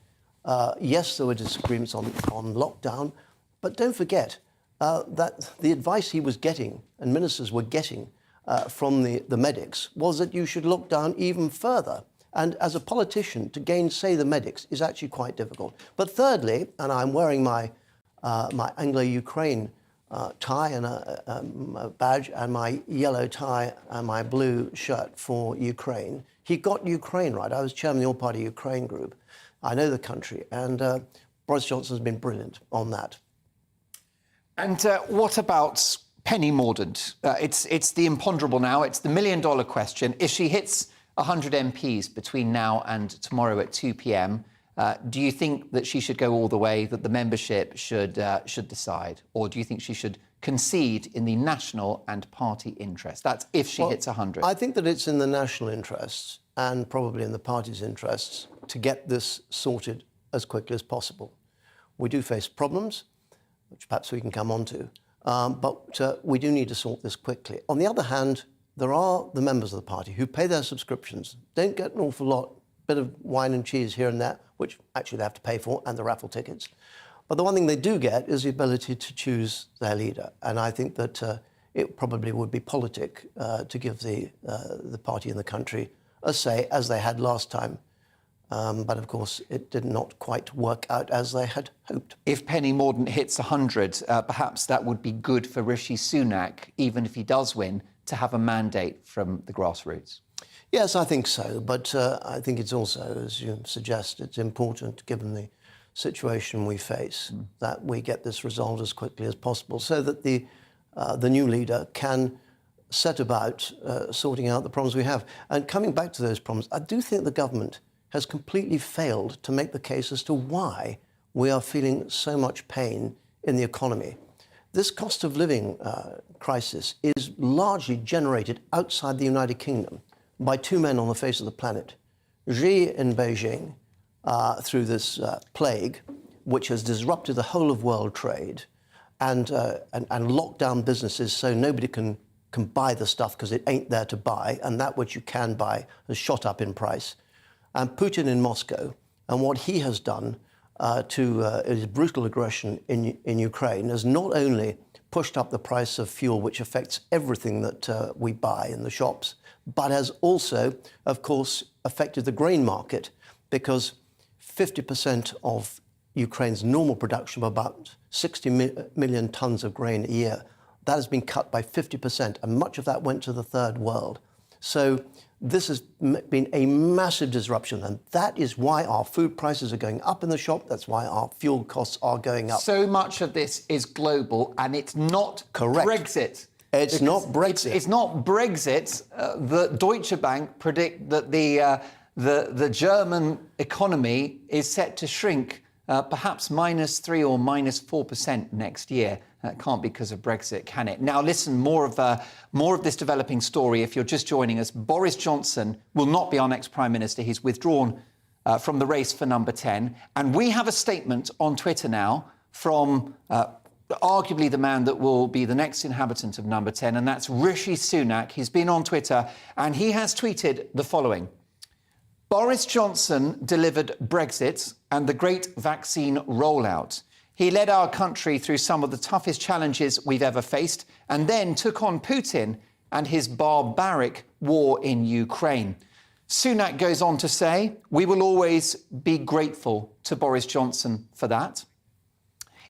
Yes, there were disagreements on lockdown, but don't forget that the advice he was getting and ministers were getting from the medics was that you should lock down even further. And as a politician, to gainsay the medics is actually quite difficult. But thirdly, and I'm wearing my Anglo-Ukraine tie and a badge and my yellow tie and my blue shirt for Ukraine. He got Ukraine right. I was chairman of the All-Party Ukraine group. I know the country, and Boris Johnson's been brilliant on that. And what about Penny Mordaunt? It's the imponderable now. It's the million-dollar question. If she hits 100 MPs between now and tomorrow at 2 p.m., do you think that she should go all the way, that the membership should decide? Or do you think she should concede in the national and party interest? That's if she hits 100. I think that it's in the national interests and probably in the party's interests to get this sorted as quickly as possible. We do face problems, which perhaps we can come on to, but we do need to sort this quickly. On the other hand, there are the members of the party who pay their subscriptions, don't get an awful lot, bit of wine and cheese here and there, which actually they have to pay for, and the raffle tickets. But the one thing they do get is the ability to choose their leader. And I think that it probably would be politic to give the party in the country a say, as they had last time. But of course, it did not quite work out as they had hoped. If Penny Mordaunt hits 100, perhaps that would be good for Rishi Sunak, even if he does win, to have a mandate from the grassroots. Yes, I think so. But I think it's also, as you suggest, it's important, given the situation we face, that we get this resolved as quickly as possible so that the new leader can set about sorting out the problems we have. And coming back to those problems, I do think the government has completely failed to make the case as to why we are feeling so much pain in the economy. This cost of living crisis is largely generated outside the United Kingdom by two men on the face of the planet. Xi in Beijing, through this plague, which has disrupted the whole of world trade and locked down businesses so nobody can buy the stuff because it ain't there to buy, and that which you can buy has shot up in price. And Putin in Moscow, and what he has done to his brutal aggression in Ukraine has not only pushed up the price of fuel, which affects everything that we buy in the shops, but has also, of course, affected the grain market, because 50% of Ukraine's normal production of about 60 million tons of grain a year, that has been cut by 50%, and much of that went to the third world. So this has been a massive disruption, and that is why our food prices are going up in the shop. That's why our fuel costs are going up. So much of this is global, and it's not correct. Brexit. It's not Brexit. It's not Brexit. The Deutsche Bank predict that the German economy is set to shrink perhaps -3 or -4% next year. That can't be because of Brexit, can it? Now, listen, more of this developing story. If you're just joining us, Boris Johnson will not be our next Prime Minister. He's withdrawn from the race for number 10. And we have a statement on Twitter now from arguably the man that will be the next inhabitant of number 10, and that's Rishi Sunak. He's been on Twitter, and he has tweeted the following. Boris Johnson delivered Brexit and the great vaccine rollout. He led our country through some of the toughest challenges we've ever faced, and then took on Putin and his barbaric war in Ukraine. Sunak goes on to say, we will always be grateful to Boris Johnson for that.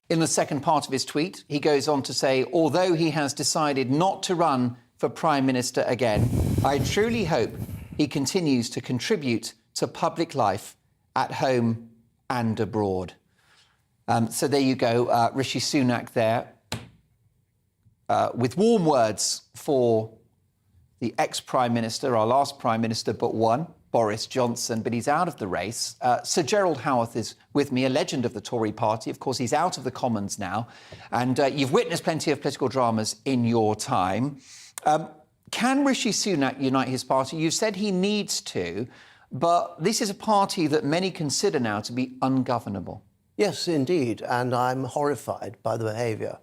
In the second part of his tweet, he goes on to say, although he has decided not to run for Prime Minister again, I truly hope he continues to contribute to public life at home and abroad. So there you go, Rishi Sunak there, with warm words for the ex-Prime Minister, our last Prime Minister but one, Boris Johnson, but he's out of the race. Sir Gerald Howarth is with me, a legend of the Tory party. Of course, he's out of the Commons now, and you've witnessed plenty of political dramas in your time. Can Rishi Sunak unite his party? You said he needs to, but this is a party that many consider now to be ungovernable. Yes, indeed, and I'm horrified by the behaviour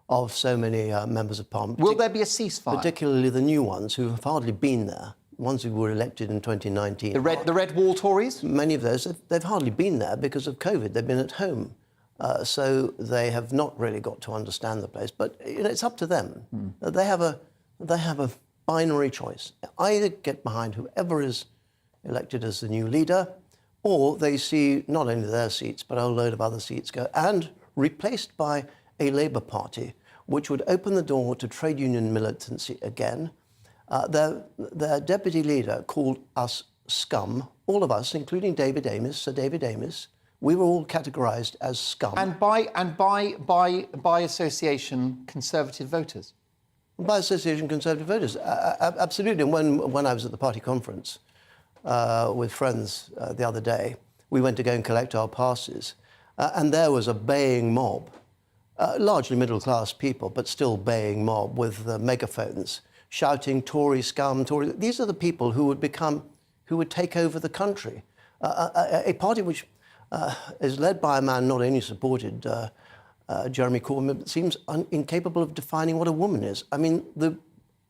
of so many members of Parliament. Will there be a ceasefire? Particularly the new ones who have hardly been there. Ones who were elected in 2019. The Red Wall Tories? Many of those, they've hardly been there because of COVID. They've been at home. So they have not really got to understand the place. But it's up to them. They have a binary choice. Either get behind whoever is elected as the new leader, or they see not only their seats, but a load of other seats go, and replaced by a Labour Party, which would open the door to trade union militancy again. Their deputy leader called us scum, all of us, including David Amess, Sir David Amess. We were all categorised as scum. And by association, Conservative voters. By association, Conservative voters, absolutely. And when I was at the party conference with friends the other day, we went to go and collect our passes, and there was a baying mob, largely middle-class people, but still baying mob with megaphones, shouting Tory scum, Tory. These are the people who would take over the country. A party which is led by a man not only supported Jeremy Corbyn, but seems incapable of defining what a woman is. I mean, the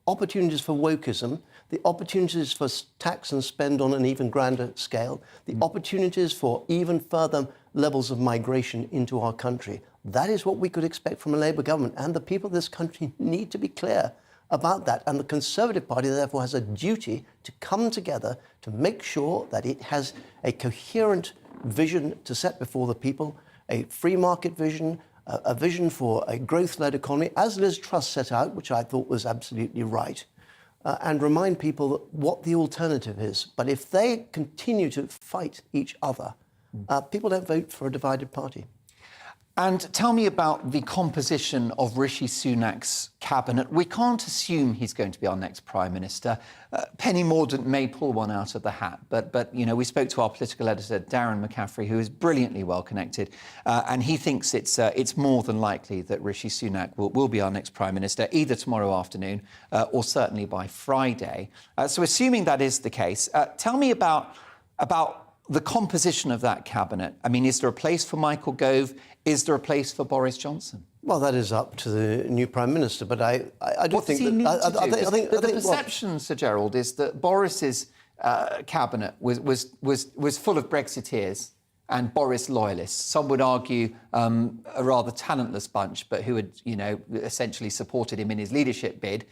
opportunities for wokeism, the opportunities for tax and spend on an even grander scale, the opportunities for even further levels of migration into our country. That is what we could expect from a Labour government, and the people of this country need to be clear about that. And the Conservative Party, therefore, has a duty to come together to make sure that it has a coherent vision to set before the people, a free market vision, a vision for a growth-led economy, as Liz Truss set out, which I thought was absolutely right, and remind people what the alternative is. But if they continue to fight each other, people don't vote for a divided party. And tell me about the composition of Rishi Sunak's cabinet. We can't assume he's going to be our next Prime Minister. Penny Mordaunt may pull one out of the hat, but you know, we spoke to our political editor, Darren McCaffrey, who is brilliantly well connected, and he thinks it's more than likely that Rishi Sunak will be our next Prime Minister, either tomorrow afternoon or certainly by Friday. So assuming that is the case, tell me about the composition of that cabinet. I mean, is there a place for Michael Gove? Is there a place for Boris Johnson? Well, that is up to the new Prime Minister, but I do what think does he need that... to do? The perception, Sir Gerald, is that Boris's cabinet was full of Brexiteers and Boris loyalists. Some would argue a rather talentless bunch, but who had, you know, essentially supported him in his leadership bid.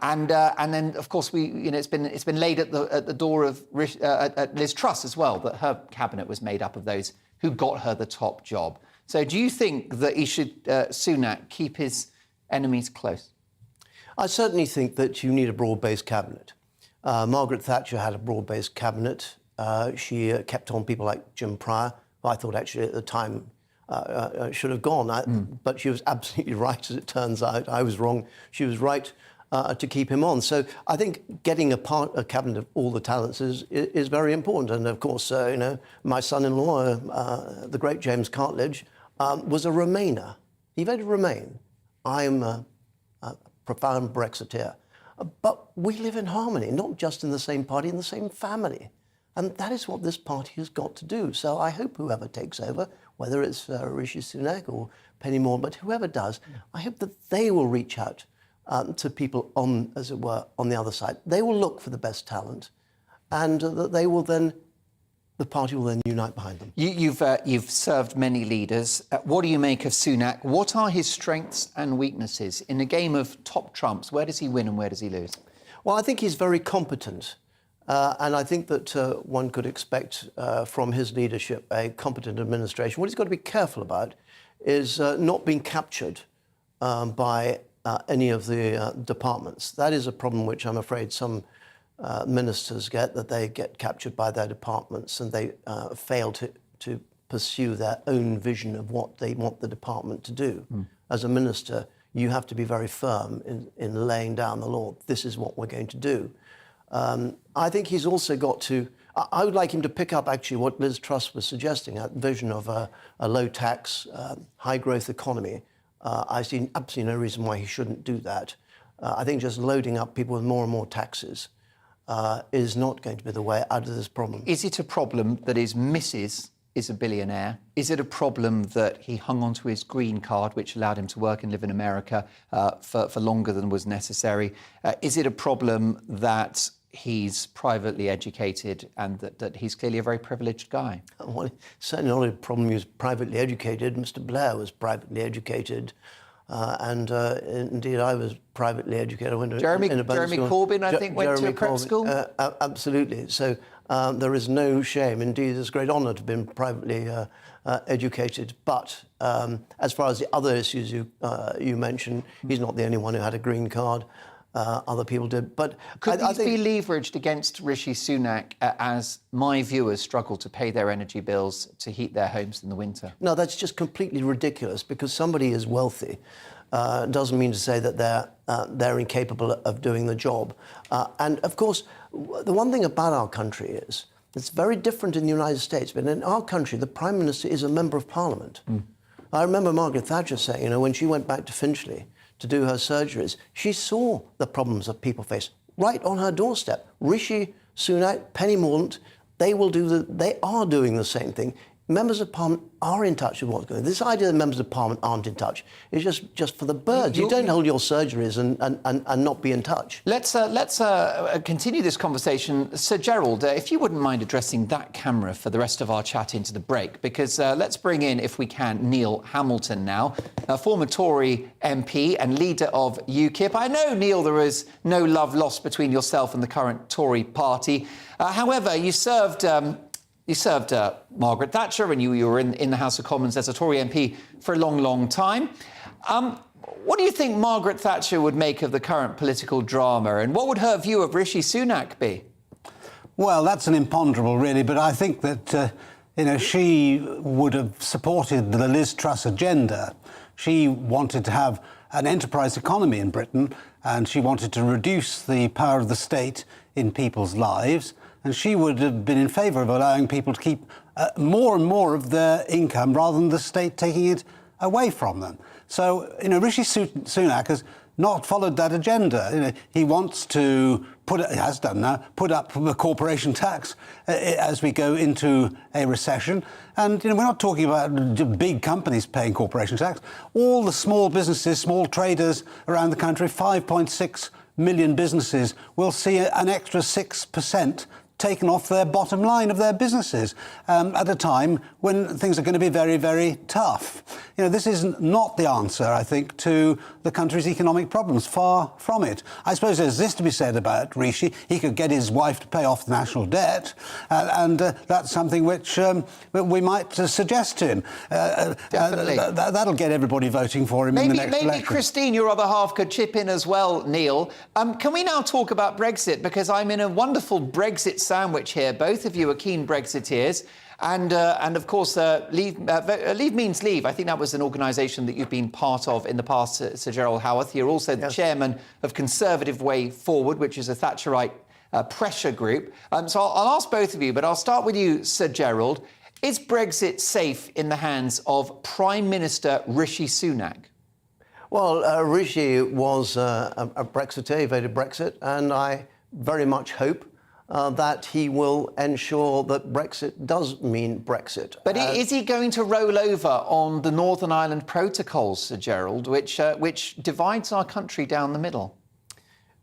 And then, of course, it's been laid at the door of Liz Truss as well, that her cabinet was made up of those who got her the top job. So do you think that he should, Sunak, keep his enemies close? I certainly think that you need a broad-based cabinet. Margaret Thatcher had a broad-based cabinet. She kept on people like Jim Pryor, who I thought actually at the time should have gone. But she was absolutely right, as it turns out. I was wrong. She was right to keep him on. So I think getting a cabinet of all the talents is very important. And of course, you know, my son-in-law, the great James Cartledge, was a Remainer. He voted Remain. I'm a profound Brexiteer. But we live in harmony, not just in the same party, in the same family. And that is what this party has got to do. So I hope whoever takes over, whether it's Rishi Sunak or Penny Mordaunt, but whoever does, I hope that they will reach out to people on, as it were, on the other side. They will look for the best talent, and that they will then, the party will then unite behind them. You've served many leaders. What do you make of Sunak? What are his strengths and weaknesses in a game of top trumps? Where does he win and where does he lose? Well, I think he's very competent. And I think that one could expect from his leadership a competent administration. What he's got to be careful about is not being captured by any of the departments. That is a problem which I'm afraid some ministers get, that they get captured by their departments and they fail to pursue their own vision of what they want the department to do. As a minister, you have to be very firm in laying down the law. This is what we're going to do. I think he's also got to... I would like him to pick up, actually, what Liz Truss was suggesting, that vision of a low-tax, high-growth economy. I see absolutely no reason why he shouldn't do that. I think just loading up people with more and more taxes is not going to be the way out of this problem. Is it a problem that his missus is a billionaire? Is it a problem that he hung on to his green card, which allowed him to work and live in America for longer than was necessary? Is it a problem that he's privately educated and that he's clearly a very privileged guy? Well, certainly not a problem he was privately educated. Mr. Blair was privately educated. Indeed, I was privately educated. I went to Jeremy Corbyn, I think, went to a prep school? Absolutely. So there is no shame. Indeed, it's a great honour to have been privately educated. But as far as the other issues you mentioned, he's not the only one who had a green card. Other people did. But could these be leveraged against Rishi Sunak as my viewers struggle to pay their energy bills to heat their homes in the winter? No, that's just completely ridiculous. Because somebody is wealthy doesn't mean to say that they're incapable of doing the job. And of course, the one thing about our country is it's very different in the United States. But in our country, the Prime Minister is a member of Parliament. I remember Margaret Thatcher saying, when she went back to Finchley to do her surgeries, she saw the problems that people face right on her doorstep. Rishi Sunak, Penny Mordaunt, they are doing the same thing. Members of Parliament are in touch with what's going on. This idea that members of Parliament aren't in touch is just for the birds. You don't hold your surgeries and not be in touch. Let's continue this conversation. Sir Gerald, if you wouldn't mind addressing that camera for the rest of our chat into the break, because let's bring in, if we can, Neil Hamilton now, a former Tory MP and leader of UKIP. I know, Neil, there is no love lost between yourself and the current Tory party. However, you served Margaret Thatcher, and you were in the House of Commons as a Tory MP for a long, long time. What do you think Margaret Thatcher would make of the current political drama, and what would her view of Rishi Sunak be? Well, that's an imponderable, really, but I think that she would have supported the Liz Truss agenda. She wanted to have an enterprise economy in Britain, and she wanted to reduce the power of the state in people's lives. And she would have been in favour of allowing people to keep more and more of their income rather than the state taking it away from them. So, Rishi Sunak has not followed that agenda. He wants to put up the corporation tax as we go into a recession. And, we're not talking about big companies paying corporation tax. All the small businesses, small traders around the country, 5.6 million businesses, will see an extra 6% taken off their bottom line of their businesses at a time when things are going to be very, very tough. This is not the answer, I think, to the country's economic problems. Far from it. I suppose there's this to be said about Rishi. He could get his wife to pay off the national debt, and that's something which we might suggest to him. Definitely. That'll get everybody voting for him in the next election. Maybe Christine, your other half, could chip in as well, Neil. Can we now talk about Brexit? Because I'm in a wonderful Brexit sandwich here. Both of you are keen Brexiteers. And of course, Leave Means Leave. I think that was an organisation that you've been part of in the past, Sir Gerald Howarth. You're also the chairman of Conservative Way Forward, which is a Thatcherite pressure group. So I'll ask both of you, but I'll start with you, Sir Gerald. Is Brexit safe in the hands of Prime Minister Rishi Sunak? Well, Rishi was a Brexiteer. He voted Brexit, and I very much hope that he will ensure that Brexit does mean Brexit. But is he going to roll over on the Northern Ireland protocols, Sir Gerald, which divides our country down the middle?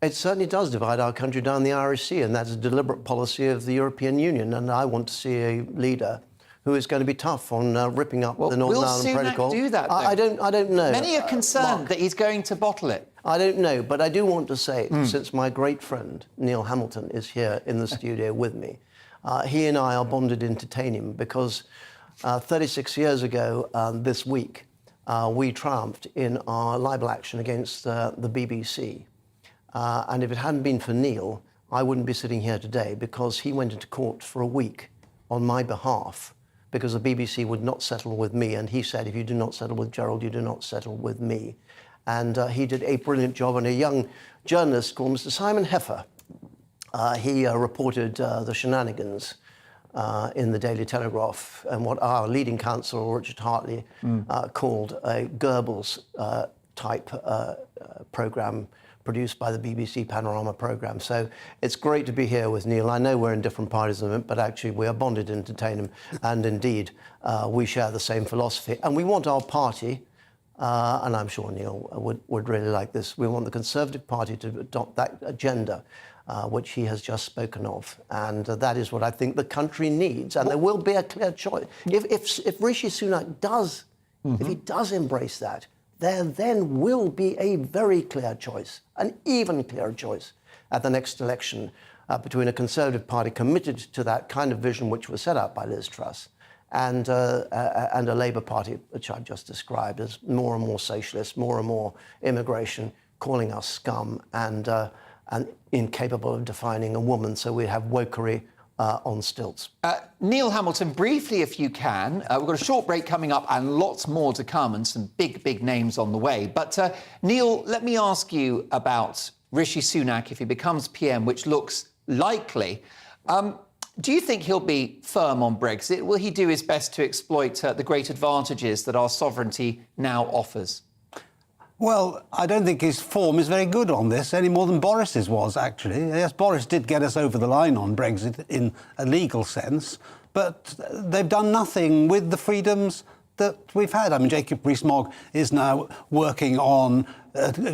It certainly does divide our country down the Irish Sea, and that's a deliberate policy of the European Union. And I want to see a leader who is going to be tough on ripping up the Northern Ireland Protocol. Will Sunak do that, though? I don't know. Many are concerned that he's going to bottle it. I don't know, but I do want to say, since my great friend Neil Hamilton is here in the studio with me, he and I are bonded in titanium because 36 years ago this week, we triumphed in our libel action against the BBC. And if it hadn't been for Neil, I wouldn't be sitting here today, because he went into court for a week on my behalf because the BBC would not settle with me. And he said, if you do not settle with Gerald, you do not settle with me. And he did a brilliant job. And a young journalist called Mr. Simon Heffer, he reported the shenanigans in the Daily Telegraph and what our leading counsel, Richard Hartley, called a Goebbels type programme produced by the BBC Panorama programme. So it's great to be here with Neil. I know we're in different parties at the moment, but actually we are bonded in entertainment, and indeed we share the same philosophy. And we want our party, and I'm sure Neil would really like this, we want the Conservative Party to adopt that agenda which he has just spoken of. And that is what I think the country needs. And there will be a clear choice. If Rishi Sunak does, if he does embrace that, there then will be a very clear choice, an even clearer choice at the next election between a Conservative Party committed to that kind of vision which was set up by Liz Truss and a Labour Party, which I've just described as more and more socialist, more and more immigration, calling us scum and incapable of defining a woman. So we have wokery on stilts. Neil Hamilton, briefly, if you can. We've got a short break coming up and lots more to come and some big names on the way. But Neil, let me ask you about Rishi Sunak if he becomes PM, which looks likely. Do you think he'll be firm on Brexit? Will he do his best to exploit the great advantages that our sovereignty now offers? Well, I don't think his form is very good on this, any more than Boris's was, actually. Yes, Boris did get us over the line on Brexit in a legal sense, but they've done nothing with the freedoms that we've had. I mean, Jacob Rees-Mogg is now working on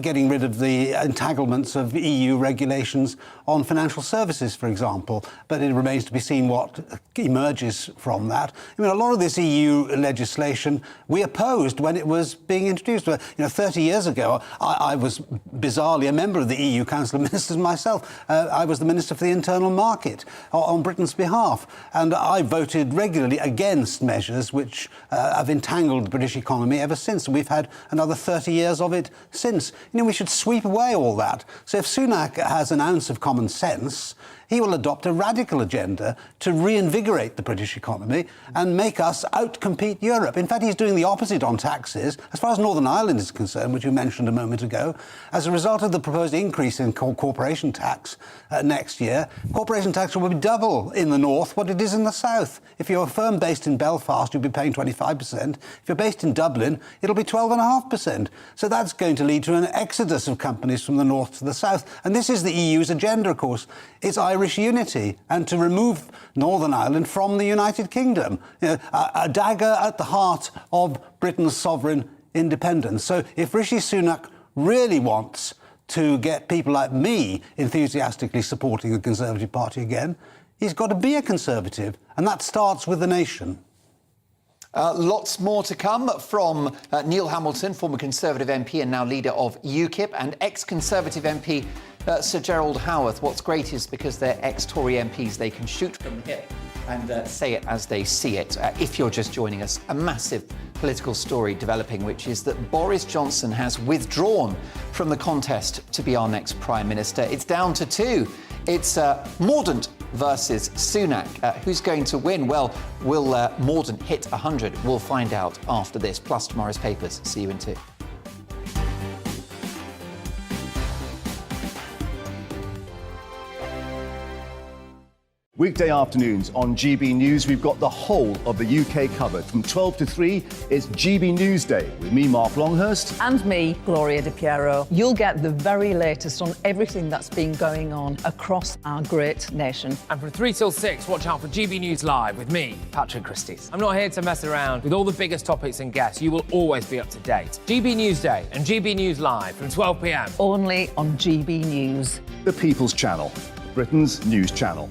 getting rid of the entanglements of EU regulations on financial services, for example. But it remains to be seen what emerges from that. I mean, a lot of this EU legislation we opposed when it was being introduced. You know, 30 years ago, I was bizarrely a member of the EU Council of Ministers myself. I was the Minister for the Internal Market on Britain's behalf. And I voted regularly against measures which have entangled the British economy ever since. We've had another 30 years of it since. You know, we should sweep away all that. So if Sunak has an ounce of common sense, he will adopt a radical agenda to reinvigorate the British economy and make us outcompete Europe. In fact, he's doing the opposite on taxes. As far as Northern Ireland is concerned, which you mentioned a moment ago, as a result of the proposed increase in corporation tax next year, corporation tax will be double in the north what it is in the south. If you're a firm based in Belfast, you'll be paying 25%. If you're based in Dublin, it'll be 12.5%. So that's going to lead to an exodus of companies from the north to the south. And this is the EU's agenda, of course. It's Irish unity and to remove Northern Ireland from the United Kingdom. You know, a dagger at the heart of Britain's sovereign independence. So if Rishi Sunak really wants to get people like me enthusiastically supporting the Conservative Party again, he's got to be a Conservative, and that starts with the nation. Lots more to come from Neil Hamilton, former Conservative MP and now leader of UKIP, and ex-Conservative MP Sir Gerald Howarth. What's great is because they're ex-Tory MPs, they can shoot from the hip and say it as they see it. If you're just joining us, a massive political story developing, which is that Boris Johnson has withdrawn from the contest to be our next Prime Minister. It's down to two. It's Mordaunt versus Sunak. Who's going to win? Well, will Mordaunt hit 100? We'll find out after this, plus tomorrow's papers. See you in 2. Weekday afternoons on GB News, we've got the whole of the UK covered. From 12 to 3, it's GB News Day with me, Mark Longhurst. And me, Gloria Di Piero. You'll get the very latest on everything that's been going on across our great nation. And from 3 till 6, watch out for GB News Live with me, Patrick Christys. I'm not here to mess around with all the biggest topics and guests. You will always be up to date. GB News Day and GB News Live from 12 p.m. Only on GB News. The People's Channel, Britain's news channel.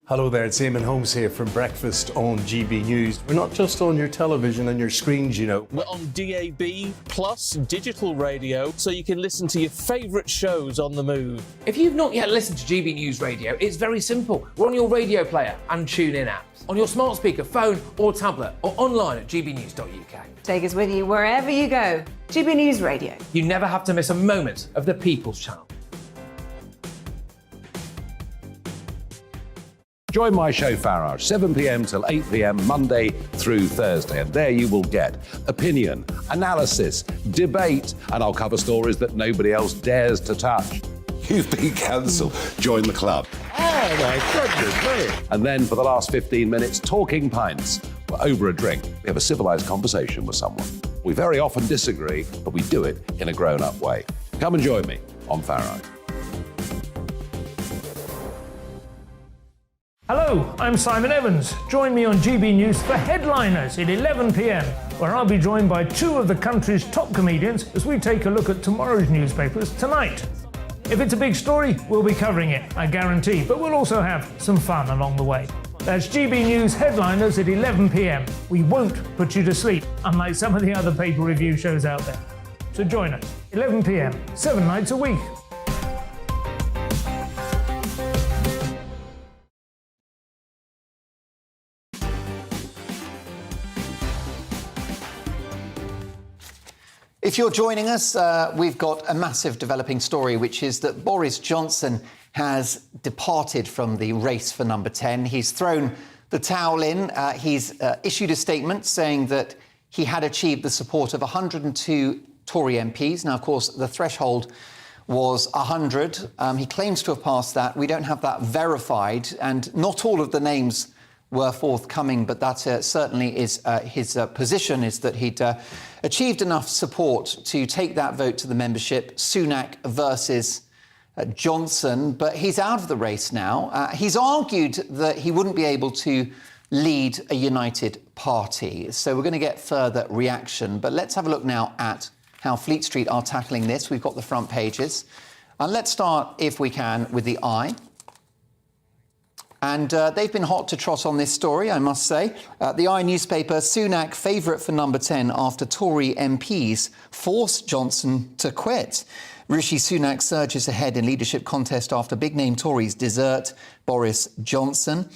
Hello there, it's Eamon Holmes here from Breakfast on GB News. We're not just on your television and your screens, you know. We're on DAB plus digital radio, so you can listen to your favourite shows on the move. If you've not yet listened to GB News Radio, it's very simple. We're on your radio player and tune-in apps, on your smart speaker, phone or tablet, or online at gbnews.uk. Take us with you wherever you go. GB News Radio. You never have to miss a moment of the People's Channel. Join my show Farage, 7 p.m. till 8 p.m. Monday through Thursday, and there you will get opinion, analysis, debate, and I'll cover stories that nobody else dares to touch. You've been cancelled. Join the club. Oh my goodness me. And then for the last 15 minutes, talking pints. We're over a drink. We have a civilised conversation with someone. We very often disagree, but we do it in a grown-up way. Come and join me on Farage. Hello, I'm Simon Evans. Join me on GB News for Headliners at 11 p.m, where I'll be joined by two of the country's top comedians as we take a look at tomorrow's newspapers tonight. If it's a big story, we'll be covering it, I guarantee, but we'll also have some fun along the way. That's GB News Headliners at 11 p.m. We won't put you to sleep, unlike some of the other paper review shows out there. So join us, 11 p.m, 7 nights a week. If you're joining us, we've got a massive developing story, which is that Boris Johnson has departed from the race for number 10. He's thrown the towel in. He's issued a statement saying that he had achieved the support of 102 Tory MPs. Now, of course, the threshold was 100. He claims to have passed that. We don't have that verified, and not all of the names were forthcoming, but that certainly is his position, is that he'd achieved enough support to take that vote to the membership. Sunak versus Johnson, but he's out of the race now. He's argued that he wouldn't be able to lead a united party. So we're going to get further reaction. But let's have a look now at how Fleet Street are tackling this. We've got the front pages. And let's start, if we can, with the Eye. And they've been hot to trot on this story, I must say. The Eye newspaper, Sunak favourite for number 10 after Tory MPs force Johnson to quit. Rishi Sunak surges ahead in leadership contest after big-name Tories desert Boris Johnson.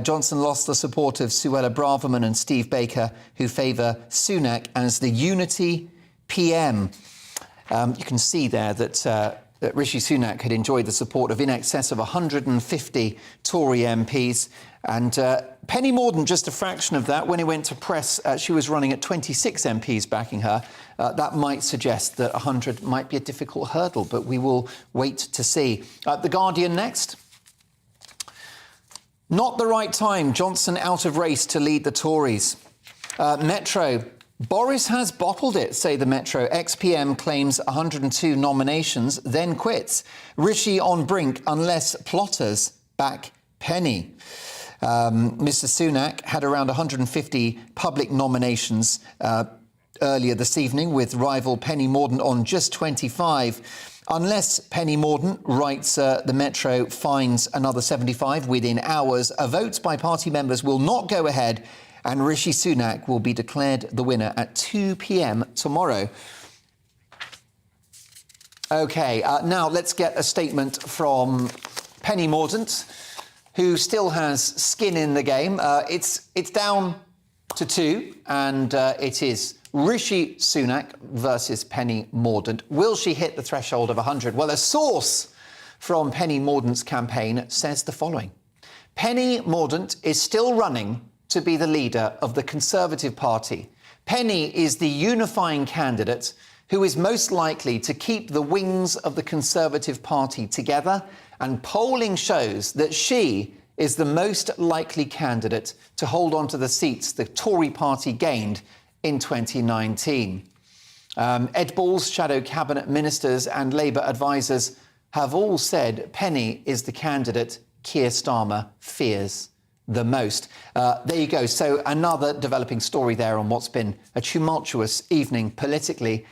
Johnson lost the support of Suella Braverman and Steve Baker, who favour Sunak as the Unity PM. You can see there that Rishi Sunak had enjoyed the support of in excess of 150 Tory MPs. And Penny Mordaunt, just a fraction of that. When he went to press, she was running at 26 MPs backing her. That might suggest that 100 might be a difficult hurdle, but we will wait to see. The Guardian next. Not the right time. Johnson out of race to lead the Tories. Metro. Boris has bottled it, say the Metro. Ex-PM claims 102 nominations, then quits. Rishi on brink unless plotters back Penny. Mr Sunak had around 150 public nominations earlier this evening, with rival Penny Mordaunt on just 25. Unless Penny Mordaunt, writes the Metro, finds another 75 within hours, votes by party members will not go ahead, and Rishi Sunak will be declared the winner at 2 p.m. tomorrow. OK, now let's get a statement from Penny Mordaunt, who still has skin in the game. It's down to 2, and it is Rishi Sunak versus Penny Mordaunt. Will she hit the threshold of 100? Well, a source from Penny Mordaunt's campaign says the following. Penny Mordaunt is still running to be the leader of the Conservative Party. Penny is the unifying candidate who is most likely to keep the wings of the Conservative Party together, and polling shows that she is the most likely candidate to hold on to the seats the Tory party gained in 2019. Ed Balls, shadow cabinet ministers and Labour advisers have all said Penny is the candidate Keir Starmer fears the most. There you go. So another developing story there on what's been a tumultuous evening politically.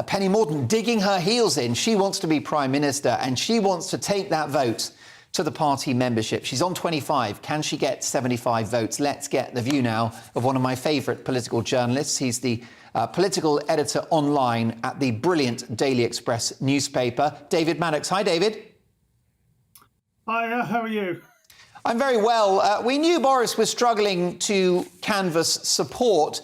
Penny Mordaunt digging her heels in. She wants to be Prime Minister and she wants to take that vote to the party membership. She's on 25. Can she get 75 votes? Let's get the view now of one of my favourite political journalists. He's the political editor online at the brilliant Daily Express newspaper, David Maddox. Hi, David. Hi, how are you? I'm very well. We knew Boris was struggling to canvass support.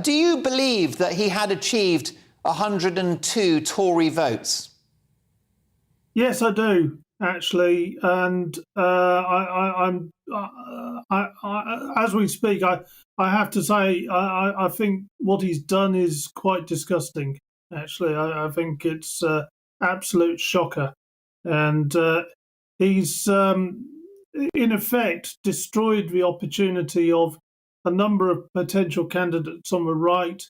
Do you believe that he had achieved 102 Tory votes? Yes, I do. actually, and as we speak, I have to say, I think what he's done is quite disgusting. Actually, I think it's absolute shocker, and he's in effect destroyed the opportunity of a number of potential candidates on the right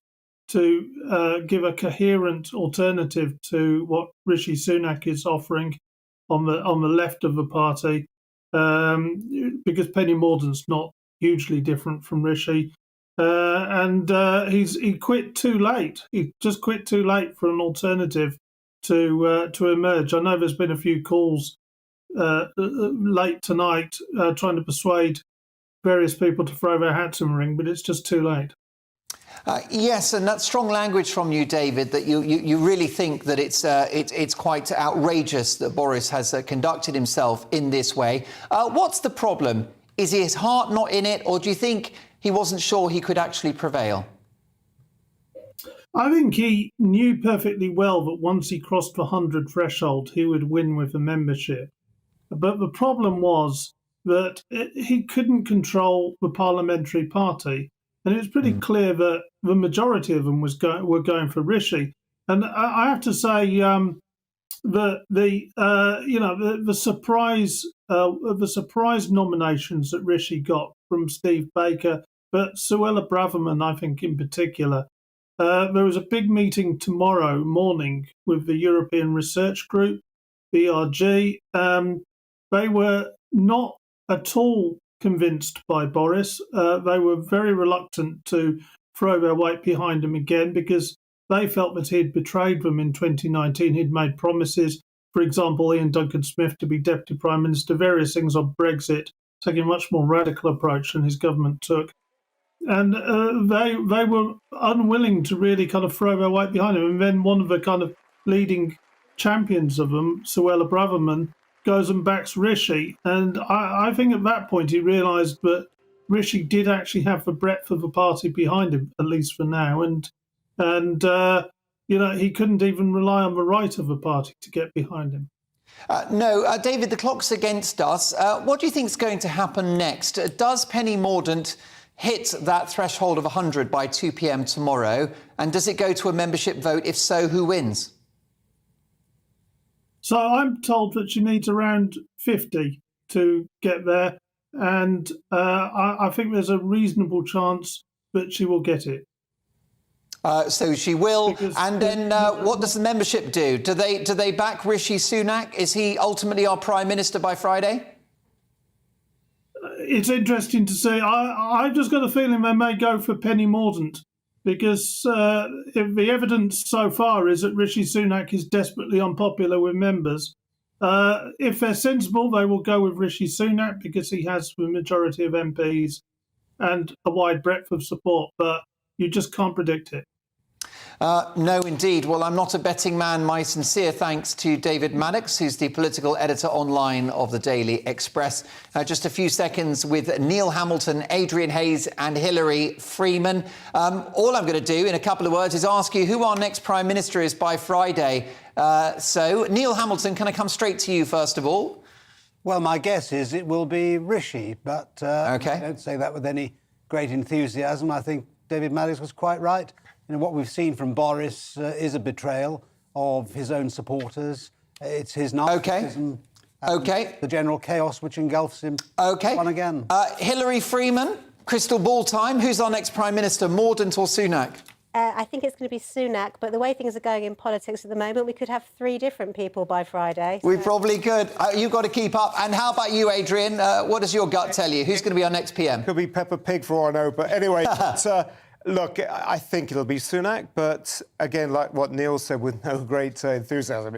to give a coherent alternative to what Rishi Sunak is offering on the left of the party, because Penny Mordaunt's not hugely different from Rishi, and he quit too late. He just quit too late for an alternative to emerge. I know there's been a few calls late tonight trying to persuade various people to throw their hats in the ring, but it's just too late. Yes, and that's strong language from you, David, that you really think that it's quite outrageous that Boris has conducted himself in this way. What's the problem? Is his heart not in it, or do you think he wasn't sure he could actually prevail? I think he knew perfectly well that once he crossed the 100 threshold, he would win with the membership. But the problem was that he couldn't control the parliamentary party. And it was pretty clear that the majority of them were going for Rishi. And I have to say that the surprise nominations that Rishi got from Steve Baker, but Suella Braverman, I think in particular. There was a big meeting tomorrow morning with the European Research Group, BRG. They were not at all convinced by Boris. They were very reluctant to throw their weight behind him again because they felt that he'd betrayed them in 2019. He'd made promises, for example, Ian Duncan-Smith to be Deputy Prime Minister, various things on Brexit, taking a much more radical approach than his government took. And they were unwilling to really kind of throw their weight behind him. And then one of the kind of leading champions of them, Suella Braverman, goes and backs Rishi. And I think at that point he realised that Rishi did actually have the breadth of the party behind him, at least for now. And he couldn't even rely on the right of the party to get behind him. No, David, the clock's against us. What do you think is going to happen next? Does Penny Mordaunt hit that threshold of 100 by 2 p.m. tomorrow? And does it go to a membership vote? If so, who wins? So I'm told that she needs around 50 to get there. And I think there's a reasonable chance that she will get it. So she will. And then what does the membership do? Do they back Rishi Sunak? Is he ultimately our Prime Minister by Friday? It's interesting to see. I've just got a feeling they may go for Penny Mordaunt because if the evidence so far is that Rishi Sunak is desperately unpopular with members. If they're sensible, they will go with Rishi Sunak because he has the majority of MPs and a wide breadth of support, but you just can't predict it. No, indeed. Well, I'm not a betting man. My sincere thanks to David Maddox, who's the political editor online of the Daily Express. Just a few seconds with Neil Hamilton, Adrian Hayes and Hilary Freeman. All I'm going to do in a couple of words is ask you who our next Prime Minister is by Friday. So, Neil Hamilton, can I come straight to you first of all? Well, my guess is it will be Rishi, but I don't say that with any great enthusiasm. I think David Maddox was quite right. What we've seen from Boris is a betrayal of his own supporters. It's his narcissism. The general chaos which engulfs him. On again. Hilary Freeman, crystal ball time. Who's our next Prime Minister, Mordaunt or Sunak? I think it's going to be Sunak, but the way things are going in politics at the moment, we could have 3 different people by Friday. We probably could. You've got to keep up. And how about you, Adrian? What does your gut tell you? Who's going to be our next PM? Could be Peppa Pig for all I know, but anyway... Look, I think it'll be Sunak, but again, like what Neil said, with no great enthusiasm.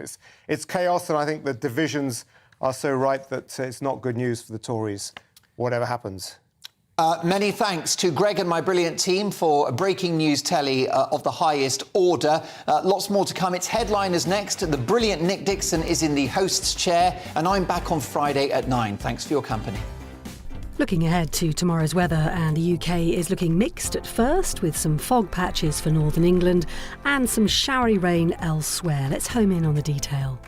It's chaos, and I think the divisions are so right that it's not good news for the Tories, whatever happens. Many thanks to Greg and my brilliant team for breaking news telly of the highest order. Lots more to come. It's Headliners next. The brilliant Nick Dixon is in the host's chair, and I'm back on Friday at 9. Thanks for your company. Looking ahead to tomorrow's weather, and the UK is looking mixed at first, with some fog patches for northern England and some showery rain elsewhere. Let's home in on the detail.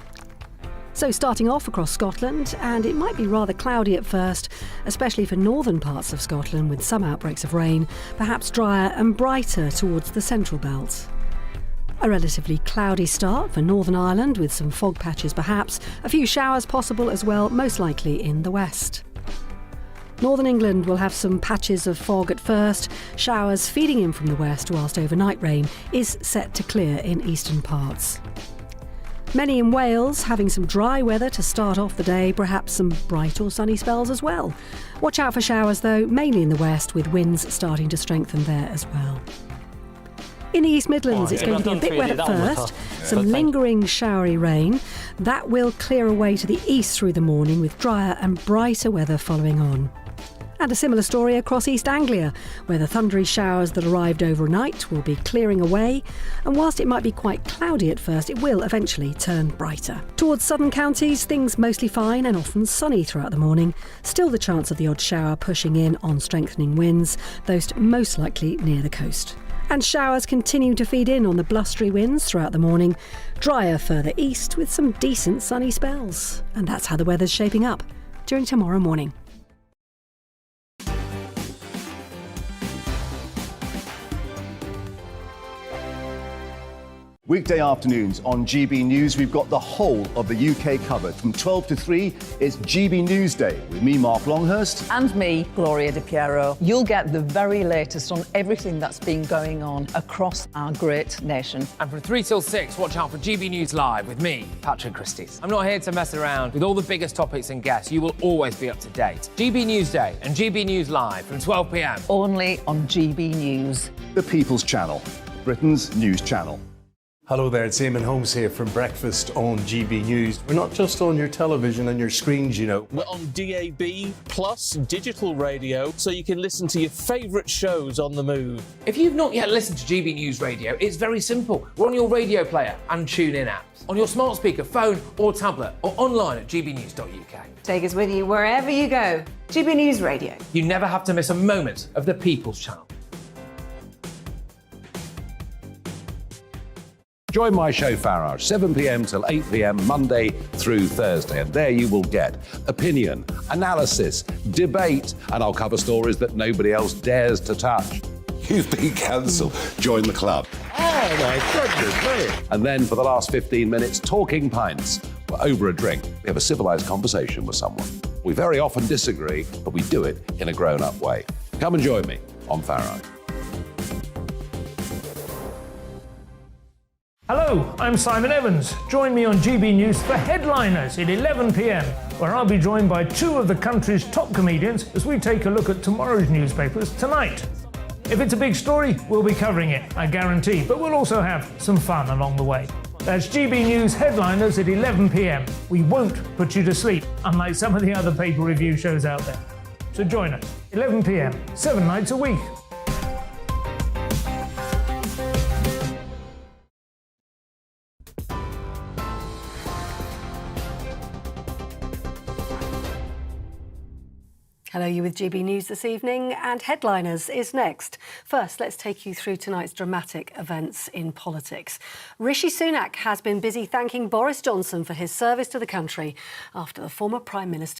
So starting off across Scotland, and it might be rather cloudy at first, especially for northern parts of Scotland with some outbreaks of rain, perhaps drier and brighter towards the central belt. A relatively cloudy start for Northern Ireland with some fog patches perhaps, a few showers possible as well, most likely in the west. Northern England will have some patches of fog at first, showers feeding in from the west, whilst overnight rain is set to clear in eastern parts. Many in Wales having some dry weather to start off the day, perhaps some bright or sunny spells as well. Watch out for showers though, mainly in the west, with winds starting to strengthen there as well. In the East Midlands, it's going to be a bit wet at first, some lingering showery rain. That will clear away to the east through the morning with drier and brighter weather following on. And a similar story across East Anglia, where the thundery showers that arrived overnight will be clearing away, and whilst it might be quite cloudy at first, it will eventually turn brighter. Towards southern counties, things mostly fine and often sunny throughout the morning. Still the chance of the odd shower pushing in on strengthening winds, those most likely near the coast. And showers continue to feed in on the blustery winds throughout the morning, drier further east with some decent sunny spells. And that's how the weather's shaping up during tomorrow morning. Weekday afternoons on GB News, we've got the whole of the UK covered. From 12 to 3, it's GB News Day with me, Mark Longhurst. And me, Gloria Di Piero. You'll get the very latest on everything that's been going on across our great nation. And from 3 till 6, watch out for GB News Live with me, Patrick Christys. I'm not here to mess around with all the biggest topics and guests. You will always be up to date. GB News Day and GB News Live from 12 p.m. Only on GB News. The People's Channel, Britain's news channel. Hello there, it's Eamon Holmes here from Breakfast on GB News. We're not just on your television and your screens, you know. We're on DAB plus digital radio, so you can listen to your favourite shows on the move. If you've not yet listened to GB News Radio, it's very simple. We're on your radio player and TuneIn apps, on your smart speaker, phone or tablet, or online at gbnews.uk. Take us with you wherever you go. GB News Radio. You never have to miss a moment of the People's Channel. Join my show Farage, 7 p.m. till 8 p.m. Monday through Thursday, and there you will get opinion, analysis, debate, and I'll cover stories that nobody else dares to touch. You've been cancelled. Join the club. Oh my goodness me. And then for the last 15 minutes, talking pints. We're over a drink. We have a civilised conversation with someone. We very often disagree, but we do it in a grown-up way. Come and join me on Farage. Hello, I'm Simon Evans. Join me on GB News for Headliners at 11 p.m, where I'll be joined by two of the country's top comedians as we take a look at tomorrow's newspapers tonight. If it's a big story, we'll be covering it, I guarantee, but we'll also have some fun along the way. That's GB News Headliners at 11 p.m. We won't put you to sleep, unlike some of the other paper review shows out there. So join us, 11 p.m, 7 nights a week. Hello, you with GB News this evening, and Headliners is next. First, let's take you through tonight's dramatic events in politics. Rishi Sunak has been busy thanking Boris Johnson for his service to the country after the former Prime Minister